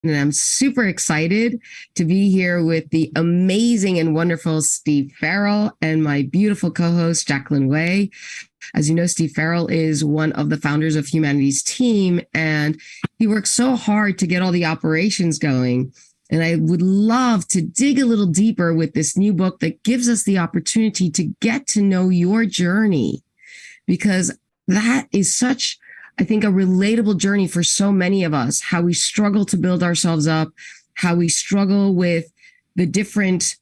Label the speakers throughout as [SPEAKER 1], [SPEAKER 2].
[SPEAKER 1] And I'm super excited to be here with the amazing and wonderful Steve Farrell and my beautiful co-host, Jacqueline Way. As you know, Steve Farrell is one of the founders of Humanity's Team, and he works so hard to get all the operations going. And I would love to dig a little deeper with this new book that gives us the opportunity to get to know your journey, because that is such, I think, a relatable journey for so many of us, how we struggle to build ourselves up, how we struggle with the different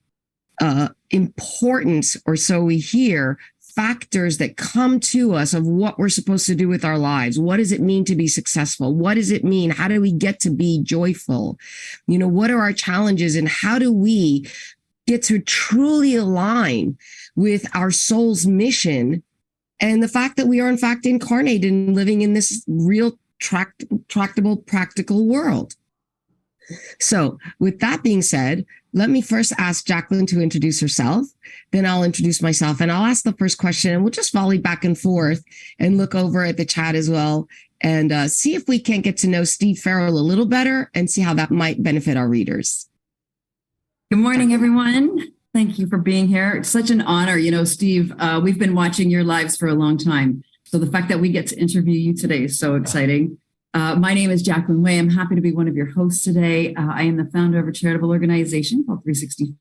[SPEAKER 1] importance, or so we hear, factors that come to us of what we're supposed to do with our lives. What does it mean to be successful? What does it mean? How do we get to be joyful? What are our challenges, and how do we get to truly align with our soul's mission and the fact that we are in fact incarnated and living in this real tractable, practical world? So with that being said, let me first ask Jacqueline to introduce herself. Then I'll introduce myself, and I'll ask the first question, and we'll just volley back and forth and look over at the chat as well, and see if we can't get to know Steve Farrell a little better and see how that might benefit our readers.
[SPEAKER 2] Good morning, everyone. Thank you for being here. It's such an honor. Steve, we've been watching your lives for a long time. So the fact that we get to interview you today is so exciting. My name is Jacqueline Way. I'm happy to be one of your hosts today. I am the founder of a charitable organization called 360.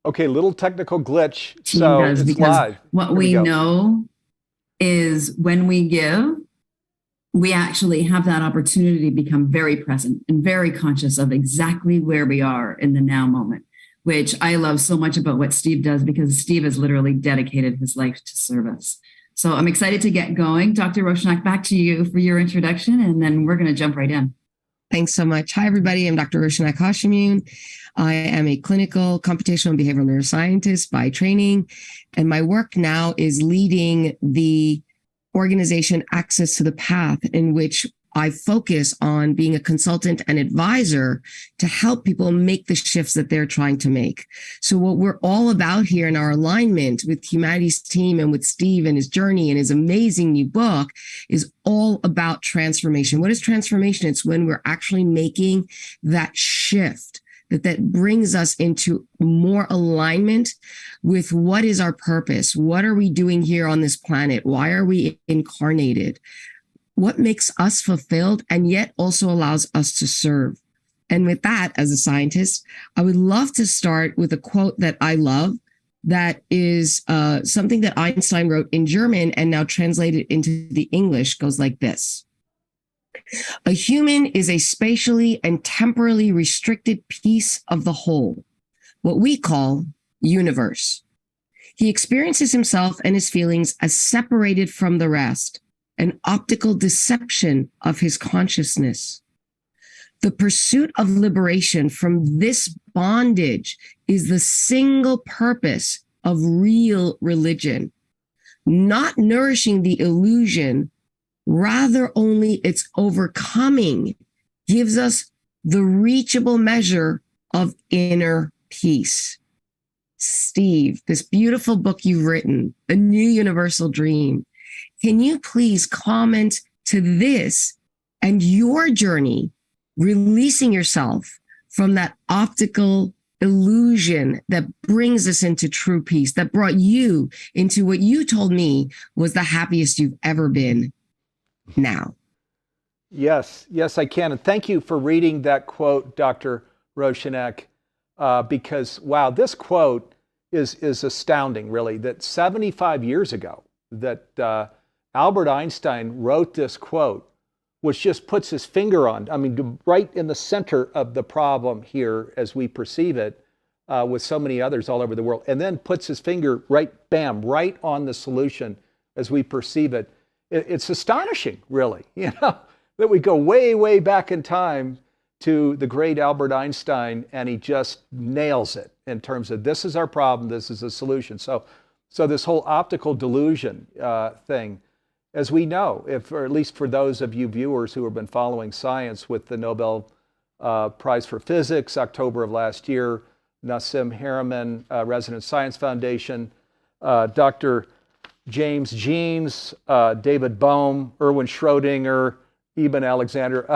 [SPEAKER 3] Okay, little technical glitch. So it's live.
[SPEAKER 2] What we know is when we give, we actually have that opportunity to become very present and very conscious of exactly where we are in the now moment, which I love so much about what Steve does, because Steve has literally dedicated his life to service. So I'm excited to get going. Dr. Rowshanak, back to you for your introduction, and then we're going to jump right in.
[SPEAKER 1] Thanks so much. Hi, everybody. I'm Dr. Rowshanak Hashemiyoon. I am a clinical computational and behavioral neuroscientist by training, and my work now is leading the organization Access to the Path, in which I focus on being a consultant and advisor to help people make the shifts that they're trying to make. So what we're all about here in our alignment with Humanity's Team and with Steve and his journey and his amazing new book is all about transformation. What is transformation? It's when we're actually making that shift that brings us into more alignment with what is our purpose. What are we doing here on this planet? Why are we incarnated? What makes us fulfilled and yet also allows us to serve? And with that, as a scientist, I would love to start with a quote that I love, that is something that Einstein wrote in German and now translated into the English. Goes like this: a human is a spatially and temporally restricted piece of the whole, what we call universe. He experiences himself and his feelings as separated from the rest, an optical deception of his consciousness. The pursuit of liberation from this bondage is the single purpose of real religion, not nourishing the illusion, rather only its overcoming gives us the reachable measure of inner peace. Steve, this beautiful book you've written, A New Universal Dream, can you please comment to this and your journey, releasing yourself from that optical illusion that brings us into true peace, that brought you into what you told me was the happiest you've ever been now?
[SPEAKER 3] Yes, I can. And thank you for reading that quote, Dr. Rowshanak, because, wow, this quote is astounding, really, that 75 years ago, that Albert Einstein wrote this quote, which just puts his finger on, right in the center of the problem here as we perceive it, with so many others all over the world, and then puts his finger right on the solution as we perceive it. It's astonishing, really, that we go way, way back in time to the great Albert Einstein, and he just nails it in terms of this is our problem, this is a solution. So this whole optical delusion thing, as we know, or at least for those of you viewers who have been following science, with the Nobel Prize for Physics, October of last year, Nassim Haramein, Resonance Science Foundation, Dr. James Jeans, David Bohm, Erwin Schrödinger, Eben Alexander.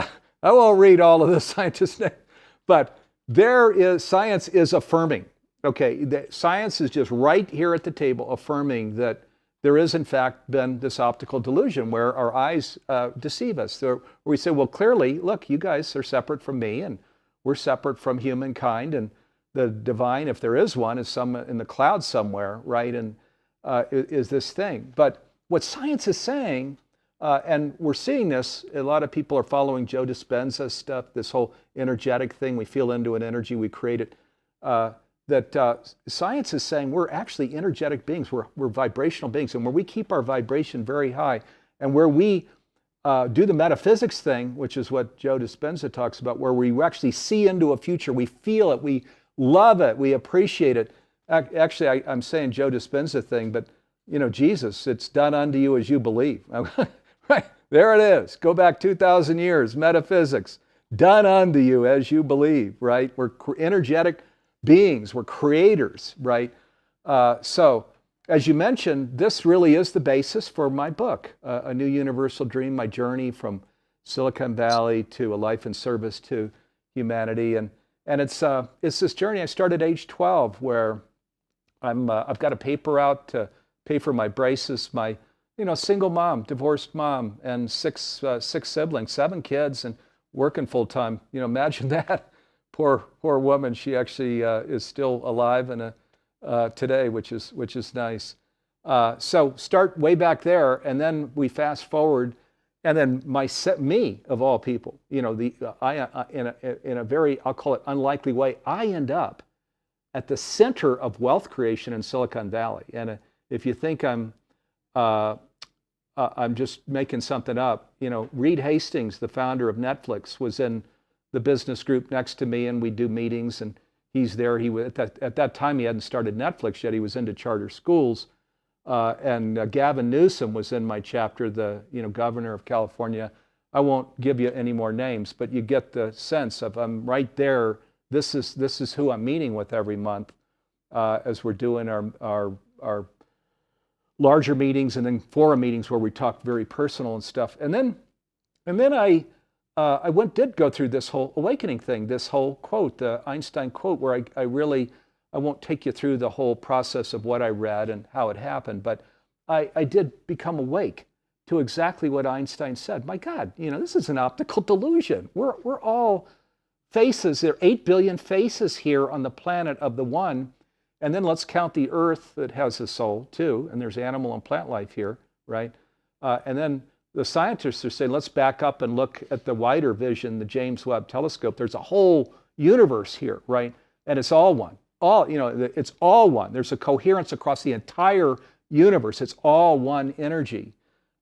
[SPEAKER 3] I won't read all of the scientists' names, but science is affirming. Okay, science is just right here at the table affirming that there is in fact been this optical delusion where our eyes deceive us. Where we say, well, clearly, look, you guys are separate from me, and we're separate from humankind, and the divine, if there is one, is some in the clouds somewhere, right? And is this thing. But what science is saying, and we're seeing this, a lot of people are following Joe Dispenza's stuff, this whole energetic thing, we feel into an energy, we create it, that science is saying we're actually energetic beings, we're vibrational beings, and where we keep our vibration very high, and where we do the metaphysics thing, which is what Joe Dispenza talks about, where we actually see into a future, we feel it, we love it, we appreciate it. Actually, I'm saying Joe Dispenza thing, but Jesus, it's done unto you as you believe. Right, there it is. Go back 2,000 years, metaphysics. Done unto you as you believe, right? We're energetic beings, we're creators, right? So, as you mentioned, this really is the basis for my book, A New Universal Dream, my journey from Silicon Valley to a life in service to humanity. And it's this journey I started at age 12 where I've got a paper out to pay for my braces, my single mom, divorced mom, and six siblings, 7 kids, and working full time. Imagine that. Poor woman. She actually is still alive and today, which is nice. So start way back there, and then we fast forward, and then me of all people, I in a very, I'll call it unlikely way, I end up at the center of wealth creation in Silicon Valley. And if you think I'm just making something up, Reed Hastings, the founder of Netflix, was in the business group next to me, and we do meetings, and he's there. He was at that time he hadn't started Netflix yet. He was into charter schools, and Gavin Newsom was in my chapter, the governor of California. I won't give you any more names, but you get the sense of I'm right there. This is who I'm meeting with every month as we're doing our larger meetings and then forum meetings where we talk very personal and stuff. And then I did go through this whole awakening thing, this whole quote, the Einstein quote, where I won't take you through the whole process of what I read and how it happened, but I did become awake to exactly what Einstein said. My God, this is an optical delusion. We're all faces. There are 8 billion faces here on the planet of the one. And then let's count the earth that has a soul too. And there's animal and plant life here, right? And then the scientists are saying, let's back up and look at the wider vision, the James Webb Telescope. There's a whole universe here, right? And it's all one. It's all one. There's a coherence across the entire universe. It's all one energy.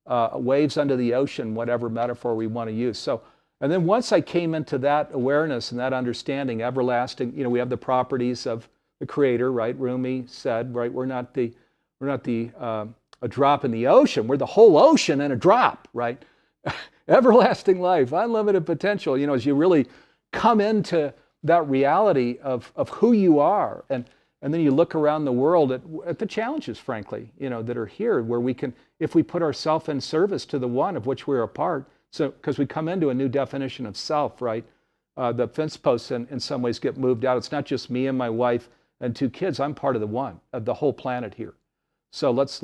[SPEAKER 3] Waves under the ocean, whatever metaphor we want to use. So, and then once I came into that awareness and that understanding, everlasting, we have the properties of the Creator, right? Rumi said, right? We're not a drop in the ocean. We're the whole ocean and a drop, right? Everlasting life, unlimited potential. As you really come into that reality of who you are, and then you look around the world at the challenges, frankly, that are here, where we can, if we put ourselves in service to the one of which we're a part. So, because we come into a new definition of self, right? The fence posts in some ways get moved out. It's not just me and my wife and 2 kids. I'm part of the one, of the whole planet here. So let's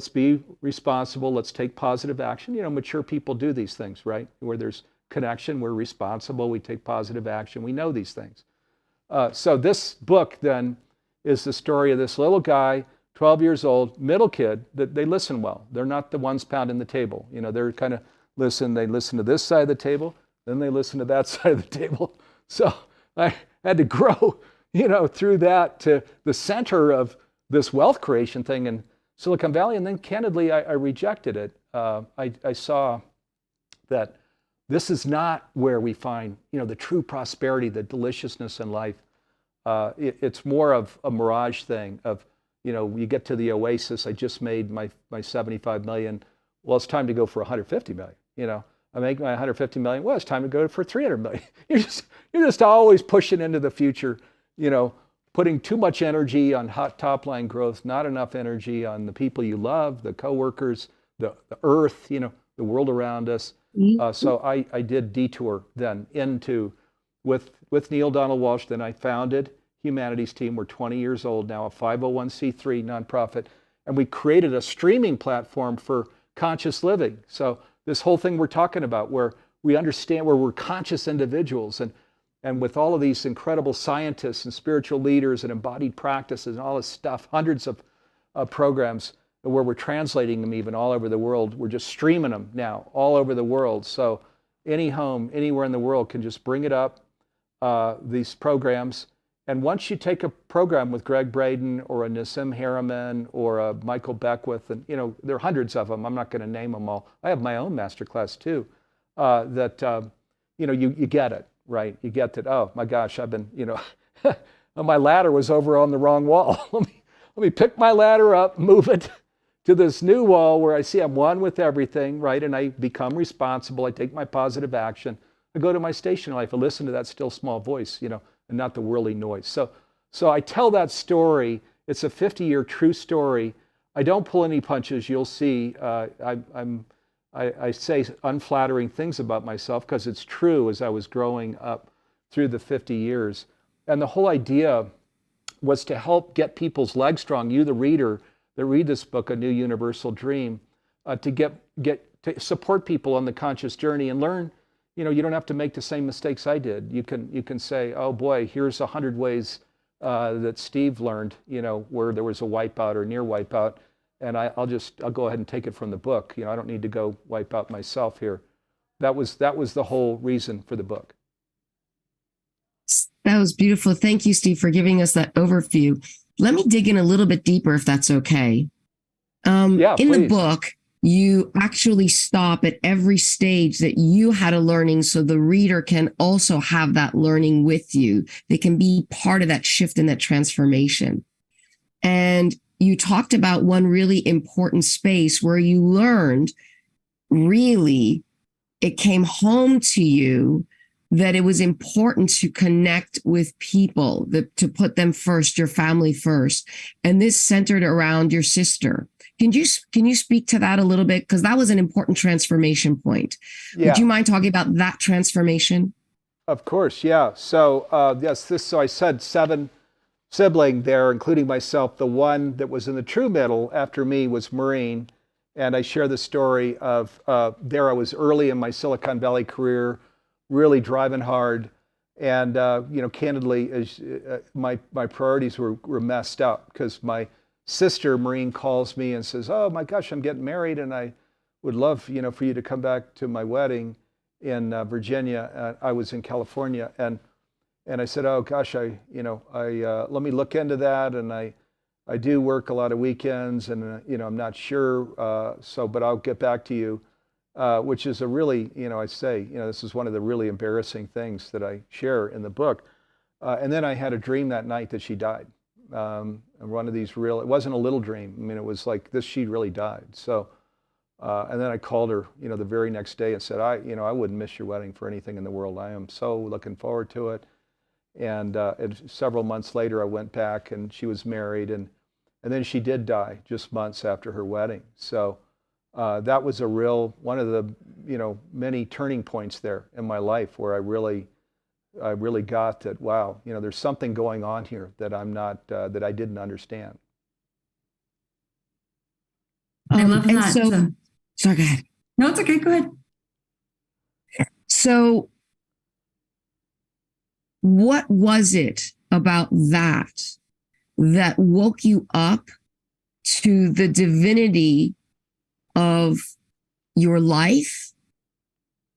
[SPEAKER 3] be responsible. Let's take positive action. Mature people do these things, right? Where there's connection, we're responsible. We take positive action. We know these things. So this book then is the story of this little guy, 12 years old, middle kid, that they listen well. They're not the ones pounding the table. They're kind of they listen to this side of the table, then they listen to that side of the table. So I had to grow, through that to the center of this wealth creation thing in Silicon Valley. And then candidly, I rejected it. I saw that this is not where we find, the true prosperity, the deliciousness in life. It's more of a mirage thing of, you get to the oasis. I just made my 75 million. Well, it's time to go for 150 million. I make my 150 million. Well, it's time to go for 300 million. You're just always pushing into the future, putting too much energy on hot top line growth, not enough energy on the people you love, the coworkers, the earth, the world around us. So I did detour then into, with Neil Donald Walsh, then I founded Humanities Team. We're 20 years old now, a 501c3 nonprofit, and we created a streaming platform for conscious living. So this whole thing we're talking about, where we understand where we're conscious individuals, and with all of these incredible scientists and spiritual leaders and embodied practices and all this stuff, hundreds of programs where we're translating them even all over the world. We're just streaming them now all over the world. So any home, anywhere in the world can just bring it up, these programs. And once you take a program with Greg Braden or a Nassim Harriman or a Michael Beckwith, and there are hundreds of them, I'm not going to name them all. I have my own masterclass too, you get it. Right, you get that. Oh my gosh, I've been, my ladder was over on the wrong wall. let me pick my ladder up, move it to this new wall where I see I'm one with everything, right? And I become responsible. I take my positive action. I go to my station in life. I listen to that still small voice, and not the worldly noise. So I tell that story. It's a 50-year true story. I don't pull any punches. You'll see. I say unflattering things about myself because it's true as I was growing up through the 50 years. And the whole idea was to help get people's legs strong, you, the reader, that read this book, A New Universal Dream, to to support people on the conscious journey and learn, you don't have to make the same mistakes I did. You can say, oh boy, here's 100 ways that Steve learned, where there was a wipeout or near wipeout. And I'll go ahead and take it from the book. I don't need to go wipe out myself here. That was the whole reason for the book.
[SPEAKER 1] That was beautiful. Thank you, Steve, for giving us that overview. Let me dig in a little bit deeper, if that's okay. In the book, you actually stop at every stage that you had a learning so the reader can also have that learning with you. They can be part of that shift and that transformation. And you talked about one really important space where you learned, really, it came home to you that it was important to connect with people, to put them first, your family first. And this centered around your sister. Can you speak to that a little bit? Because that was an important transformation point. Yeah. Would you mind talking about that transformation?
[SPEAKER 3] Of course, yeah. So so I said 7 sibling there, including myself. The one that was in the true middle after me was Maureen. And I share the story of there I was early in my Silicon Valley career, really driving hard. And, candidly, my priorities were messed up because my sister, Maureen, calls me and says, oh my gosh, I'm getting married and I would love, for you to come back to my wedding in Virginia. I was in California. And I said, oh gosh, let me look into that. And I do work a lot of weekends and, I'm not sure. But I'll get back to you, which is a really, I say, this is one of the really embarrassing things that I share in the book. And then I had a dream that night that she died. And one of these it wasn't a little dream. I mean, it was like this, she really died. So, and then I called her, the very next day and said, I wouldn't miss your wedding for anything in the world. I am so looking forward to it. And several months later, I went back and she was married, and then she did die just months after her wedding. So that was one of the many turning points there in my life where I really got that. Wow, there's something going on here that I'm not that I didn't understand.
[SPEAKER 2] I love that.
[SPEAKER 1] Sorry, go ahead.
[SPEAKER 2] No, it's okay. Go ahead.
[SPEAKER 1] So, what was it about that woke you up to the divinity of your life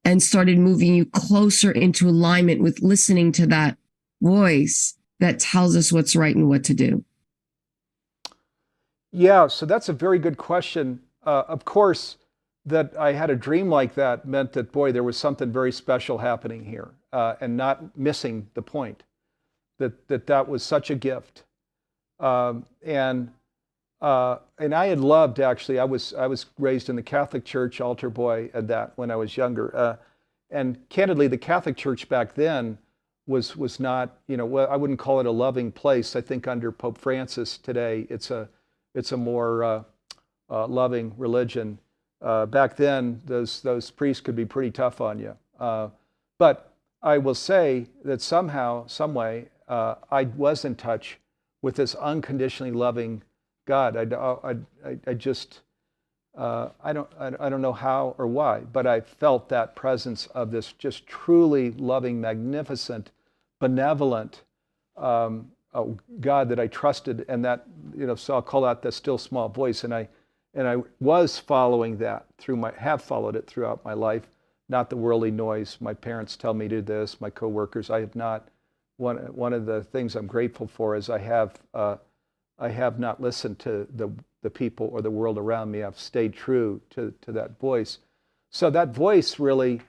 [SPEAKER 1] and started moving you closer into alignment with listening to that voice that tells us what's right and what to do?
[SPEAKER 3] Yeah, so that's a very good question. Of course, that I had a dream like that meant that, boy, there was something very special happening here, and not missing the point that was such a gift. And I had loved, actually, I was raised in the Catholic Church, altar boy, and that when I was younger. And candidly, the Catholic Church back then was not, well, I wouldn't call it a loving place. I think under Pope Francis today, it's a more loving religion. Back then, those priests could be pretty tough on you. But I will say that somehow, some way, I was in touch with this unconditionally loving God. I just I don't know how or why, but I felt that presence of this just truly loving, magnificent, benevolent God that I trusted, and that, so I'll call out the still small voice, and I was following that have followed it throughout my life, not the worldly noise. My parents tell me to do this, my coworkers. I have not. One of the things I'm grateful for is I have not listened to the people or the world around me. I've stayed true to that voice. So that voice really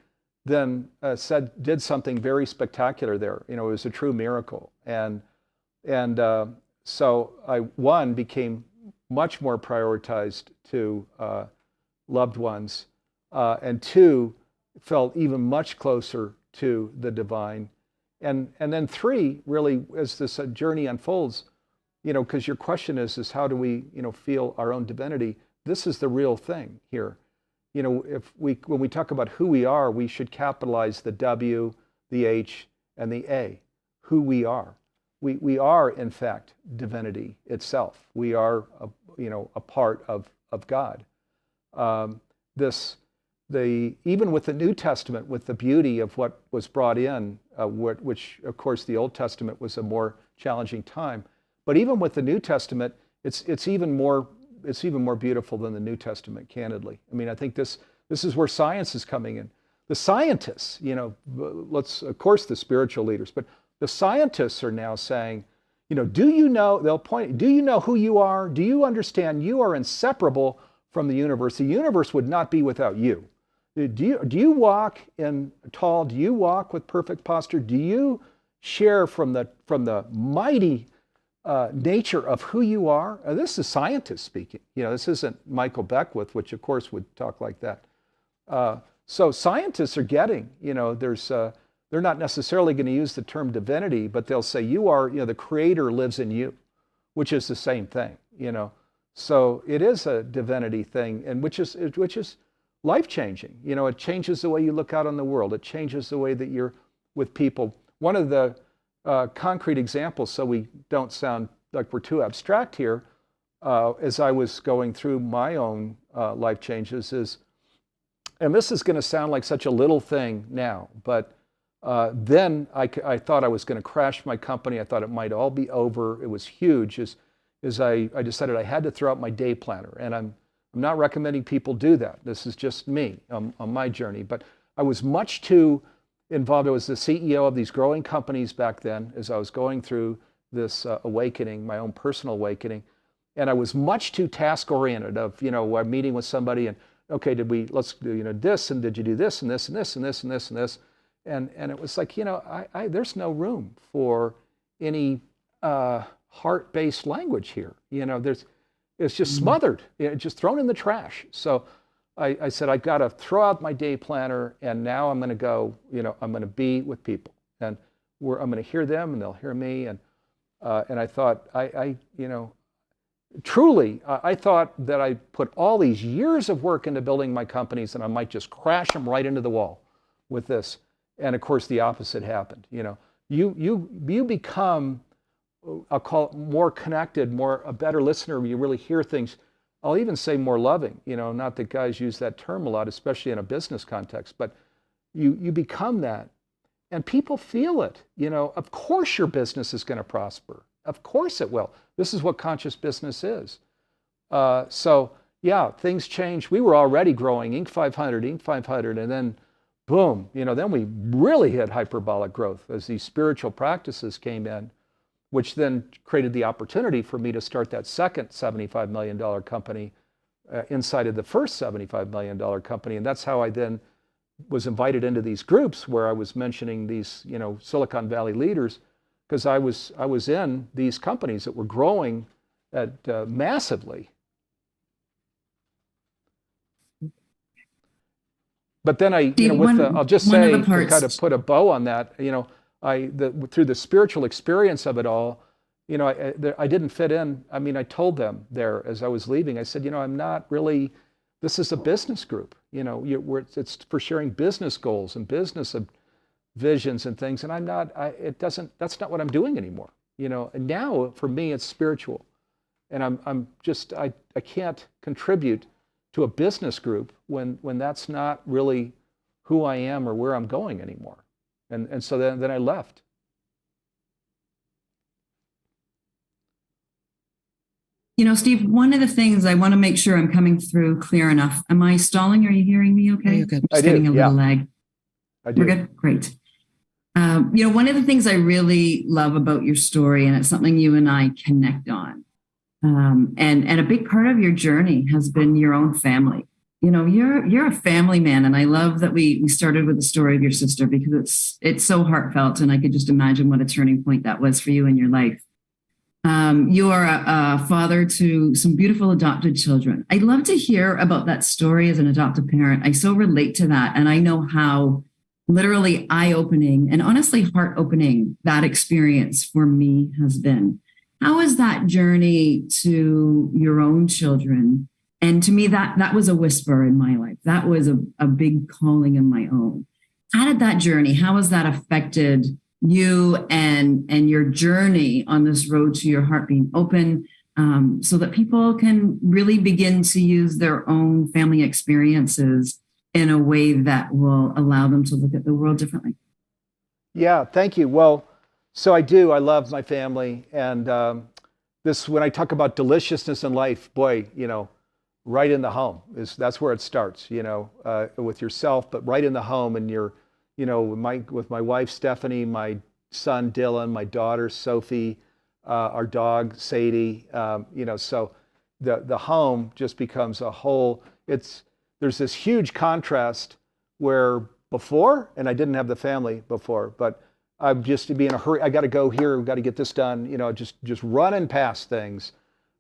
[SPEAKER 3] then did something very spectacular there. It was a true miracle. And so I, became much more prioritized to loved ones, and two, felt even much closer to the divine. And then three, really, as this journey unfolds, because your question is how do we, feel our own divinity? This is the real thing here. When we talk about who we are, we should capitalize the W, the H, and the A, who we are. We are, in fact, divinity itself. We are, a part of God. Even with the New Testament, with the beauty of what was brought in, which, of course, the Old Testament was a more challenging time. But even with the New Testament, it's even more beautiful than the New Testament, candidly. I mean, I think this is where science is coming in. The scientists, of course, the spiritual leaders, but the scientists are now saying, do you know who you are? Do you understand you are inseparable from the universe? The universe would not be without you. Do you walk in tall? Do you walk with perfect posture? Do you share from the mighty nature of who you are? This is scientists speaking. This isn't Michael Beckwith, which of course would talk like that. So scientists are getting, they're not necessarily going to use the term divinity, but they'll say you are, the creator lives in you, which is the same thing, So it is a divinity thing, and which is life-changing. It changes the way you look out on the world. It changes the way that you're with people. One of the concrete examples, so we don't sound like we're too abstract here, as I was going through my own life changes is, and this is going to sound like such a little thing now, but then I thought I was going to crash my company. I thought it might all be over. It was huge. As I decided I had to throw out my day planner, and I'm not recommending people do that. This is just me on my journey. But I was much too involved. I was the CEO of these growing companies back then as I was going through this awakening, my own personal awakening. And I was much too task-oriented of, I'm meeting with somebody and, okay, let's do, this, and did you do this, and this, and this, and this, and this, and this. And it was like, there's no room for any heart-based language here. It's just smothered, just thrown in the trash. So I said, I got to throw out my day planner, and now I'm going to go, I'm going to be with people, and I'm going to hear them, and they'll hear me. And I thought, truly, I thought that I put all these years of work into building my companies, and I might just crash them right into the wall with this. And of course, the opposite happened. You become, I'll call it, more connected, a better listener. You really hear things. I'll even say more loving. Not that guys use that term a lot, especially in a business context, but you become that, and people feel it. Of course, your business is going to prosper. Of course it will. This is what conscious business is. So yeah, things change. We were already growing Inc. 500, and then boom, then we really hit hyperbolic growth as these spiritual practices came in, which then created the opportunity for me to start that second $75 million company inside of the first $75 million company. And that's how I then was invited into these groups where I was mentioning these, Silicon Valley leaders, because I was in these companies that were growing at massively. But then I'll just say, to kind of put a bow on that, through the spiritual experience of it all, I didn't fit in. I mean, I told them there as I was leaving, I said, I'm not really, this is a business group, it's for sharing business goals and business visions and things. And that's not what I'm doing anymore, and now for me, it's spiritual. And I can't contribute to a business group when that's not really who I am or where I'm going anymore. And so then I left.
[SPEAKER 2] Steve, one of the things I want to make sure I'm coming through clear enough. Am I stalling? Are you hearing me okay?
[SPEAKER 1] You're good.
[SPEAKER 2] Just getting a little lag.
[SPEAKER 3] I do.
[SPEAKER 2] We're good? Great. One of the things I really love about your story, and it's something you and I connect on, and a big part of your journey has been your own family. You're a family man, and I love that we started with the story of your sister, because it's so heartfelt, and I could just imagine what a turning point that was for you in your life. You are a father to some beautiful adopted children. I'd love to hear about that story as an adoptive parent. I so relate to that, and I know how literally eye-opening and honestly heart-opening that experience for me has been. How is that journey to your own children? And to me, that was a whisper in my life. That was a big calling in my own. How did that journey, how has that affected you and your journey on this road to your heart being open, so that people can really begin to use their own family experiences in a way that will allow them to look at the world differently?
[SPEAKER 3] Yeah, thank you. Well, so I love my family. And when I talk about deliciousness in life, boy, right in the home that's where it starts, with yourself, but right in the home. And you're, with my wife, Stephanie, my son, Dylan, my daughter, Sophie, our dog, Sadie, so the home just becomes a whole, there's this huge contrast where before, and I didn't have the family before, but I'm just to be in a hurry. I got to go here. We've got to get this done. Just running past things.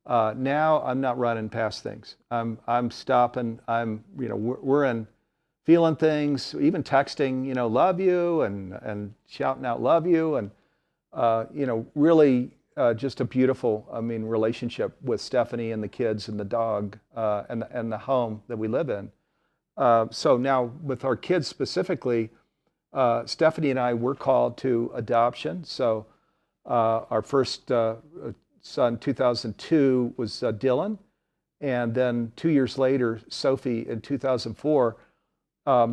[SPEAKER 3] Now I'm not running past things. I'm stopping. We're in feeling things, even texting, love you and shouting out love you. And, really just a beautiful, relationship with Stephanie and the kids and the dog and the home that we live in. So now with our kids specifically, Stephanie and I were called to adoption. So our first son, 2002, was Dylan. And then 2 years later, Sophie in 2004.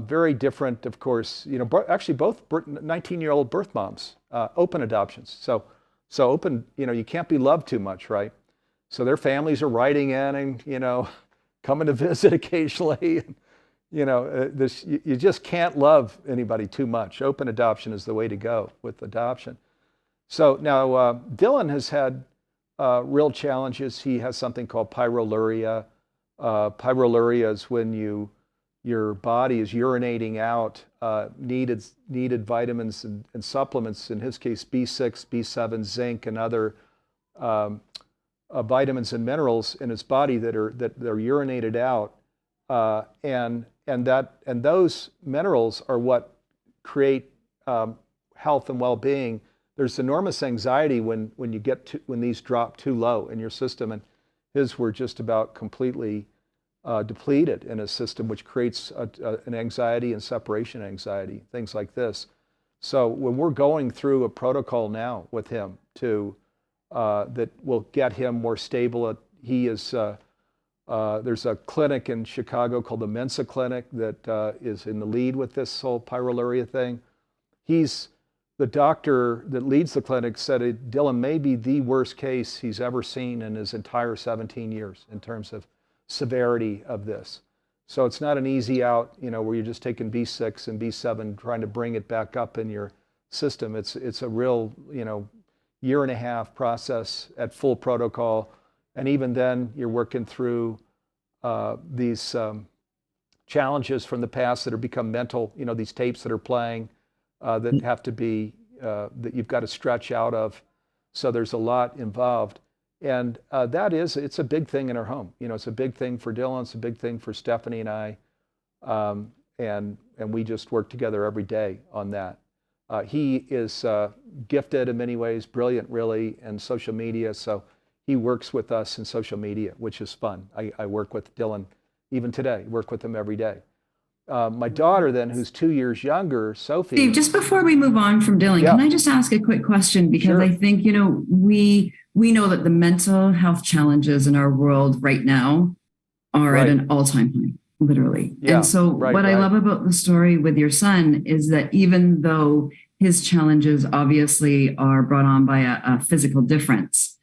[SPEAKER 3] Very different, of course, actually both 19-year-old birth moms, open adoptions. So open, you can't be loved too much, right? So their families are writing in and, coming to visit occasionally. You just can't love anybody too much. Open adoption is the way to go with adoption. So now Dylan has had real challenges. He has something called pyroluria. Pyroluria is when your body is urinating out needed vitamins and supplements, in his case B6, B7, zinc, and other vitamins and minerals in his body that are urinated out, and those minerals are what create health and well-being. There's enormous anxiety when these drop too low in your system, and his were just about completely depleted in his system, which creates an anxiety and separation anxiety, things like this. So when we're going through a protocol now with him that will get him more stable, there's a clinic in Chicago called the Mensa Clinic that is in the lead with this whole pyroluria thing. The doctor that leads the clinic said Dylan may be the worst case he's ever seen in his entire 17 years in terms of severity of this. So it's not an easy out, where you're just taking B6 and B7, trying to bring it back up in your system. It's a real, year and a half process at full protocol. And even then you're working through these challenges from the past that have become mental, these tapes that are playing that have to be, that you've got to stretch out of. So there's a lot involved. And it's a big thing in our home. It's a big thing for Dylan. It's a big thing for Stephanie and I. And we just work together every day on that. He is gifted in many ways, brilliant really in social media. So he works with us in social media, which is fun. I work with Dylan even today, work with him every day. My daughter then, who's 2 years younger, Sophie.
[SPEAKER 2] Steve, just before we move on from Dylan,
[SPEAKER 3] Yeah.
[SPEAKER 2] can I just ask a quick question? Because
[SPEAKER 3] Sure.
[SPEAKER 2] I think, we know that the mental health challenges in our world right now are
[SPEAKER 3] Right.
[SPEAKER 2] at an all-time high, literally.
[SPEAKER 3] Yeah,
[SPEAKER 2] And so
[SPEAKER 3] right,
[SPEAKER 2] what I
[SPEAKER 3] right.
[SPEAKER 2] love about the story with your son is that even though his challenges obviously are brought on by a physical difference,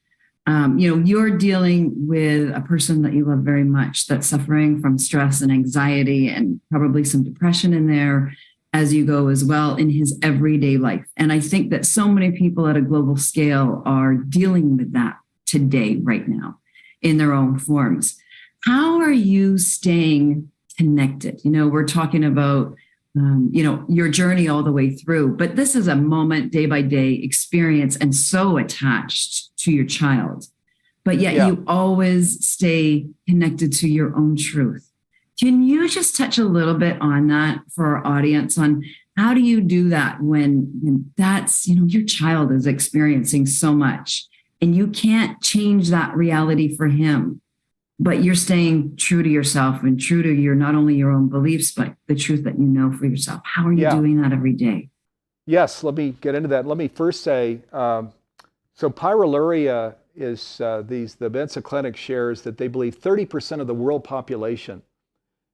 [SPEAKER 2] you're dealing with a person that you love very much that's suffering from stress and anxiety and probably some depression in there as you go as well in his everyday life. And I think that so many people at a global scale are dealing with that today, right now, in their own forms. How are you staying connected? We're talking about your journey all the way through, but this is a moment, day by day experience and so attached to your child, but yet you always stay connected to your own truth. Can you just touch a little bit on that for our audience on how do you do that when that's, your child is experiencing so much and you can't change that reality for him, but you're staying true to yourself and true to not only your own beliefs, but the truth that you know for yourself. How are you doing that every day?
[SPEAKER 3] Yes, let me get into that. Let me first say, so pyroluria is the Mensa Clinic shares that they believe 30% of the world population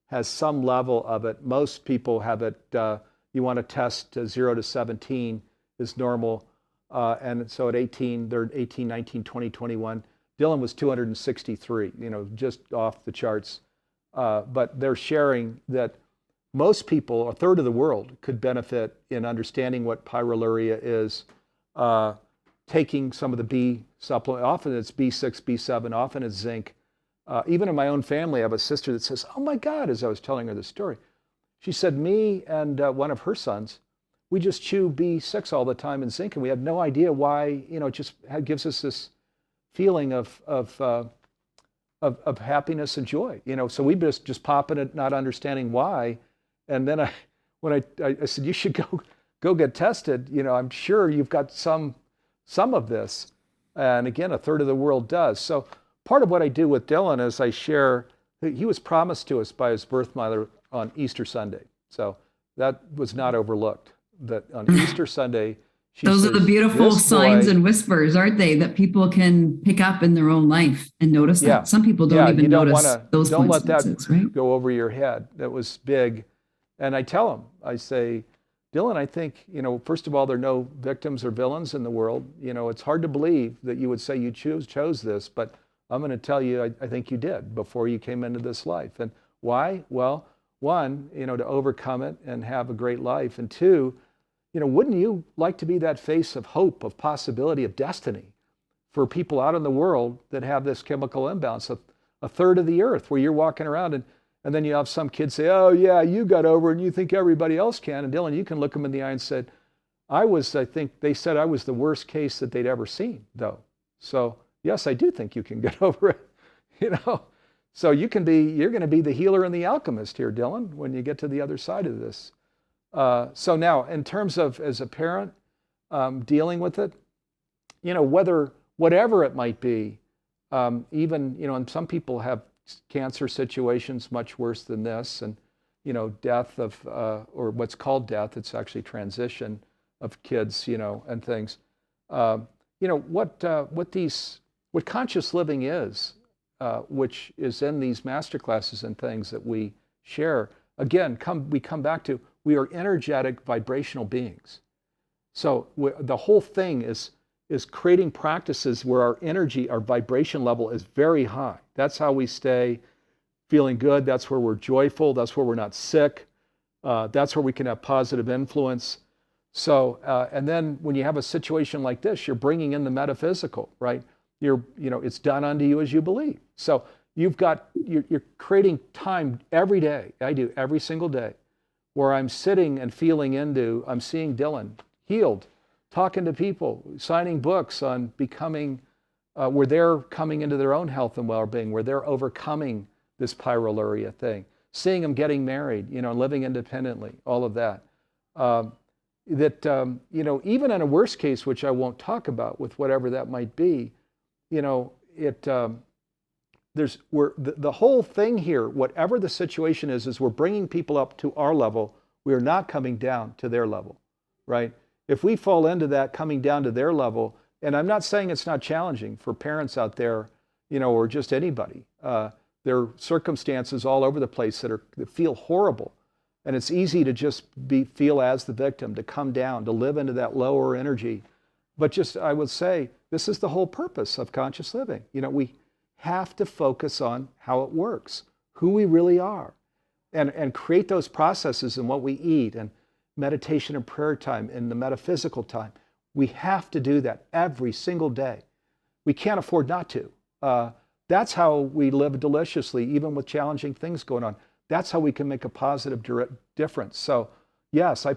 [SPEAKER 3] has some level of it. Most people have it. You want to test 0 to 17 is normal. And so at 18, they're 18, 19, 20, 21. Dylan was 263, just off the charts. But they're sharing that most people, a third of the world, could benefit in understanding what pyroluria is, taking some of the B supplement. Often it's B6, B7, often it's zinc. Even in my own family, I have a sister that says, oh my God, as I was telling her the story, she said, me and one of her sons, we just chew B6 all the time and zinc, and we have no idea why, it just gives us this feeling of happiness and joy, so we just popping it, not understanding why. And then when I said, you should go get tested, I'm sure you've got some of this. And again, a third of the world does. So part of what I do with Dylan is I share, he was promised to us by his birth mother on Easter Sunday. So that was not overlooked, that on Easter Sunday,
[SPEAKER 2] those are the beautiful signs and whispers, aren't they, that people can pick up in their own life and notice that. Some people don't even notice those
[SPEAKER 3] don't let that
[SPEAKER 2] right?
[SPEAKER 3] go over your head. That was big. And I tell him, I say, Dylan, I think, first of all, there are no victims or villains in the world. It's hard to believe that you would say you chose this, but I'm going to tell you, I think you did before you came into this life. And why? Well, one, to overcome it and have a great life. And two, wouldn't you like to be that face of hope, of possibility, of destiny for people out in the world that have this chemical imbalance, a third of the earth where you're walking around and then you have some kids say, oh yeah, you got over it and you think everybody else can. And Dylan, you can look them in the eye and said, I think they said I was the worst case that they'd ever seen though. So yes, I do think you can get over it, So you're going to be the healer and the alchemist here, Dylan, when you get to the other side of this. So now, in terms of as a parent dealing with it, whatever it might be, even and some people have cancer situations much worse than this, and death of or what's called death. It's actually transition of kids, and things. What conscious living is, which is in these master classes and things that we share. Again, we come back to, we are energetic vibrational beings. So the whole thing is creating practices where our energy, our vibration level is very high. That's how we stay feeling good. That's where we're joyful. That's where we're not sick. That's where we can have positive influence. So, and then when you have a situation like this, you're bringing in the metaphysical, right? It's done unto you as you believe. So you're creating time every day. I do every single day, where I'm sitting and feeling I'm seeing Dylan healed, talking to people, signing books on becoming, where they're coming into their own health and well-being, where they're overcoming this pyroluria thing, seeing them getting married, living independently, all of that. that, even in a worst case, which I won't talk about with whatever that might be, the whole thing here, whatever the situation is we're bringing people up to our level. We're not coming down to their level, right? If we fall into that coming down to their level, and I'm not saying it's not challenging for parents out there, or just anybody. There are circumstances all over the place that feel horrible. And it's easy to just feel as the victim, to come down, to live into that lower energy. But I would say, this is the whole purpose of conscious living. We have to focus on how it works, who we really are, and create those processes in what we eat, and meditation and prayer time, and the metaphysical time. We have to do that every single day. We can't afford not to. That's how we live deliciously, even with challenging things going on. That's how we can make a positive difference. So yes, I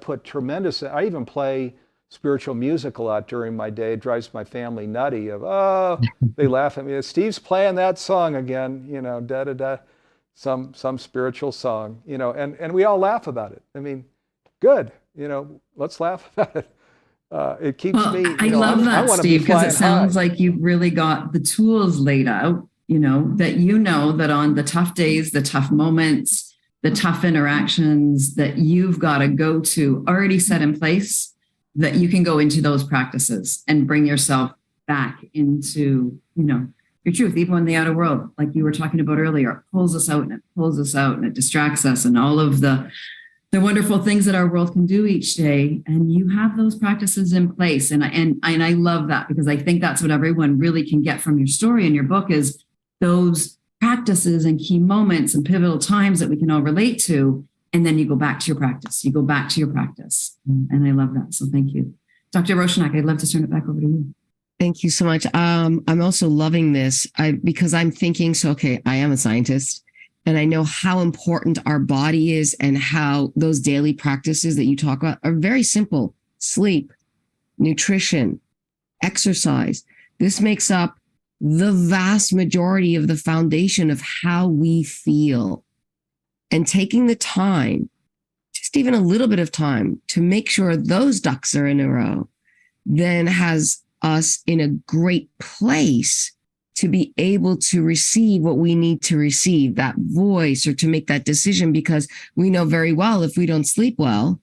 [SPEAKER 3] even play spiritual music a lot during my day. It drives my family nutty they laugh at me. Steve's playing that song again, da-da-da, some spiritual song, and we all laugh about it. I mean, good, let's laugh about it. It keeps me,
[SPEAKER 2] I love that, Steve, because it sounds like you've really got the tools laid out, that on the tough days, the tough moments, the tough interactions that you've got to go to already set in place, that you can go into those practices and bring yourself back into, your truth, even in the outer world, like you were talking about earlier, it pulls us out and it distracts us, and all of the wonderful things that our world can do each day. And you have those practices in place. And I love that, because I think that's what everyone really can get from your story and your book, is those practices and key moments and pivotal times that we can all relate to. And then you go back to your practice. And I love that. So thank you. Dr. Rowshanak, I'd love to turn it back over to you.
[SPEAKER 1] Thank you so much. I'm also loving this because I'm thinking, I am a scientist, and I know how important our body is, and how those daily practices that you talk about are very simple. Sleep, nutrition, exercise. This makes up the vast majority of the foundation of how we feel. And taking the time, just even a little bit of time, to make sure those ducks are in a row, then has us in a great place to be able to receive what we need to receive, that voice, or to make that decision, because we know very well if we don't sleep well,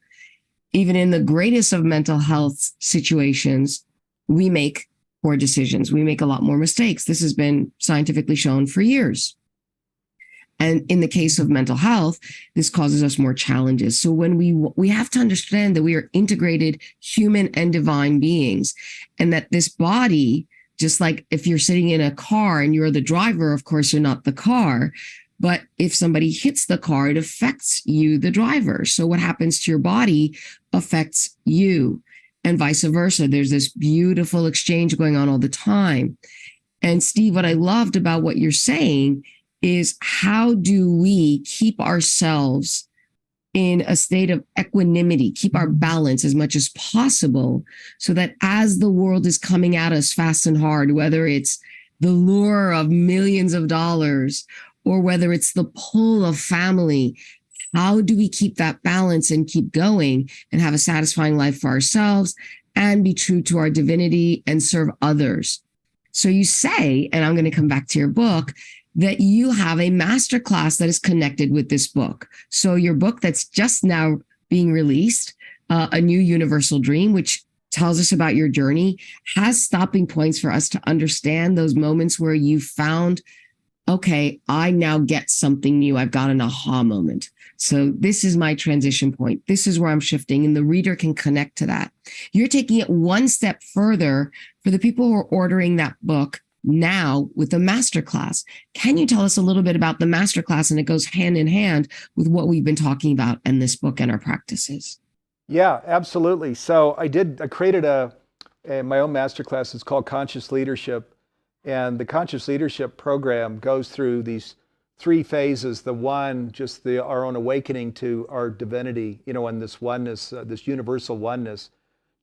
[SPEAKER 1] even in the greatest of mental health situations, we make poor decisions. We make a lot more mistakes. This has been scientifically shown for years. And in the case of mental health, this causes us more challenges. So when we have to understand that we are integrated human and divine beings, and that this body, just like if you're sitting in a car and you're the driver, of course, you're not the car. But if somebody hits the car, it affects you, the driver. So what happens to your body affects you, and vice versa. There's this beautiful exchange going on all the time. And Steve, what I loved about what you're saying is, how do we keep ourselves in a state of equanimity, keep our balance as much as possible, so that as the world is coming at us fast and hard, whether it's the lure of millions of dollars or whether it's the pull of family, how do we keep that balance and keep going and have a satisfying life for ourselves and be true to our divinity and serve others? So you say, and I'm going to come back to your book, that you have a masterclass that is connected with this book. So your book that's just now being released, A New Universal Dream, which tells us about your journey, has stopping points for us to understand those moments where you found, okay, I now get something new. I've got an aha moment. So this is my transition point. This is where I'm shifting, and the reader can connect to that. You're taking it one step further for the people who are ordering that book now with a masterclass. Can you tell us a little bit about the masterclass? And it goes hand in hand with what we've been talking about in this book and our practices.
[SPEAKER 3] Yeah, absolutely. So I created my own masterclass. It's called Conscious Leadership. And the Conscious Leadership program goes through these 3 phases. The one, just our own awakening to our divinity, and this oneness, this universal oneness.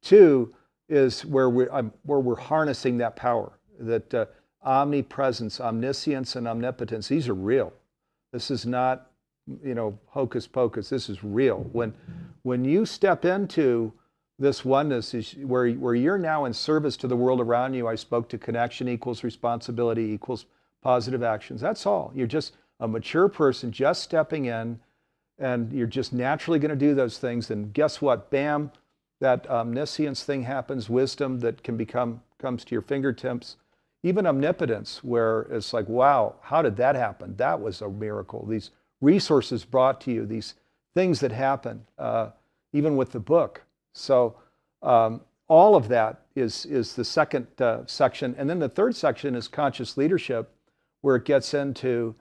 [SPEAKER 3] 2 is where we're harnessing that power, that omnipresence, omniscience, and omnipotence. These are real. This is not, hocus pocus. This is real. When you step into this oneness is where you're now in service to the world around you. I spoke to connection equals responsibility equals positive actions. That's all. You're just a mature person just stepping in, and you're just naturally going to do those things. And guess what? Bam, that omniscience thing happens, wisdom that comes to your fingertips, even omnipotence, where it's like, wow, how did that happen? That was a miracle. These resources brought to you, these things that happen, even with the book. So all of that is the second section. And then the third section is conscious leadership, where it gets into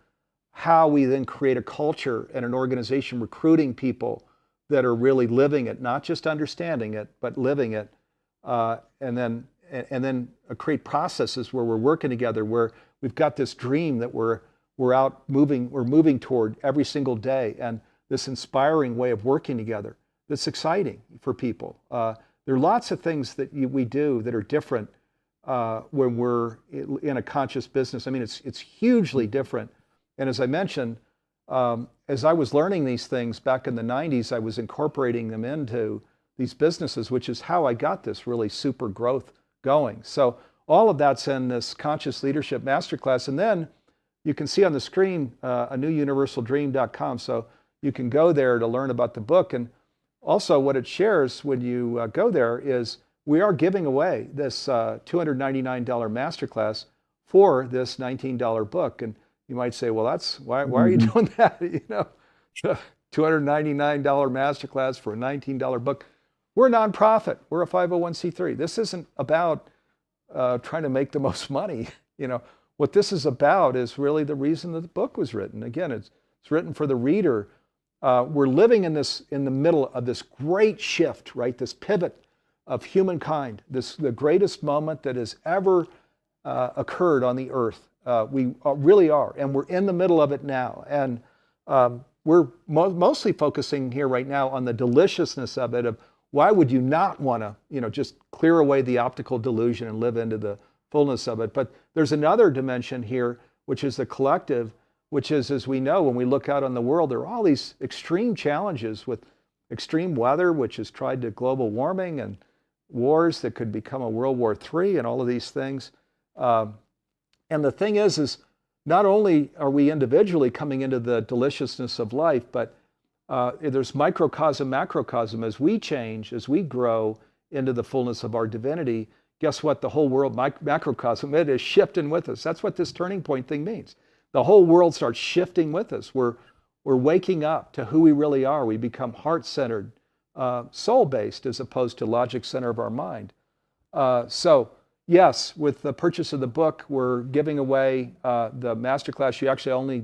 [SPEAKER 3] how we then create a culture and an organization recruiting people that are really living it, not just understanding it, but living it. And then create processes where we're working together, where we've got this dream that we're moving toward every single day, and this inspiring way of working together that's exciting for people. There are lots of things that we do that are different when we're in a conscious business. I mean, it's hugely different. And as I mentioned, as I was learning these things back in the 90s, I was incorporating them into these businesses, which is how I got this really super growth going. So all of that's in this Conscious Leadership Masterclass. And then you can see on the screen anewuniversaldream.com. So you can go there to learn about the book. And also what it shares when you go there is we are giving away this $299 masterclass for this $19 book. And you might say, well, that's why are you doing that? You know, $299 masterclass for a $19 book. We're a nonprofit. We're a 501c3. This isn't about trying to make the most money. You know, what this is about is really the reason that the book was written. Again, it's written for the reader. We're living in the middle of this great shift, right? This pivot of humankind, the greatest moment that has ever occurred on the earth. We really are, and we're in the middle of it now. And we're mostly focusing here right now on the deliciousness of it, of why would you not want to, just clear away the optical delusion and live into the fullness of it. But there's another dimension here, which is the collective, which is, as we know, when we look out on the world, there are all these extreme challenges with extreme weather, which has tried to global warming, and wars that could become a World War III, and all of these things. And the thing is not only are we individually coming into the deliciousness of life, but there's microcosm, macrocosm. As we change, as we grow into the fullness of our divinity, guess what? The whole world, macrocosm, it is shifting with us. That's what this turning point thing means. The whole world starts shifting with us. We're waking up to who we really are. We become heart-centered, soul-based, as opposed to logic center of our mind. So yes, with the purchase of the book, we're giving away the masterclass. You actually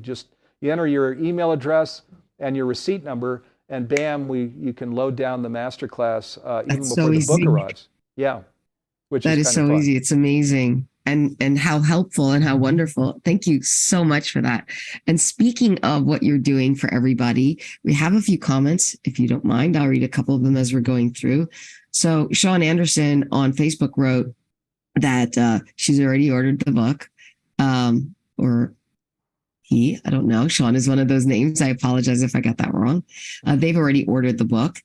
[SPEAKER 3] you enter your email address and your receipt number, and bam, you can load down the masterclass even before the book arrives. Yeah,
[SPEAKER 1] that is so easy. It's amazing. And how helpful and how wonderful. Thank you so much for that. And speaking of what you're doing for everybody, we have a few comments. If you don't mind, I'll read a couple of them as we're going through. So Sean Anderson on Facebook wrote that she's already ordered the book, or he, I don't know. Sean is one of those names. I apologize if I got that wrong. They've already ordered the book.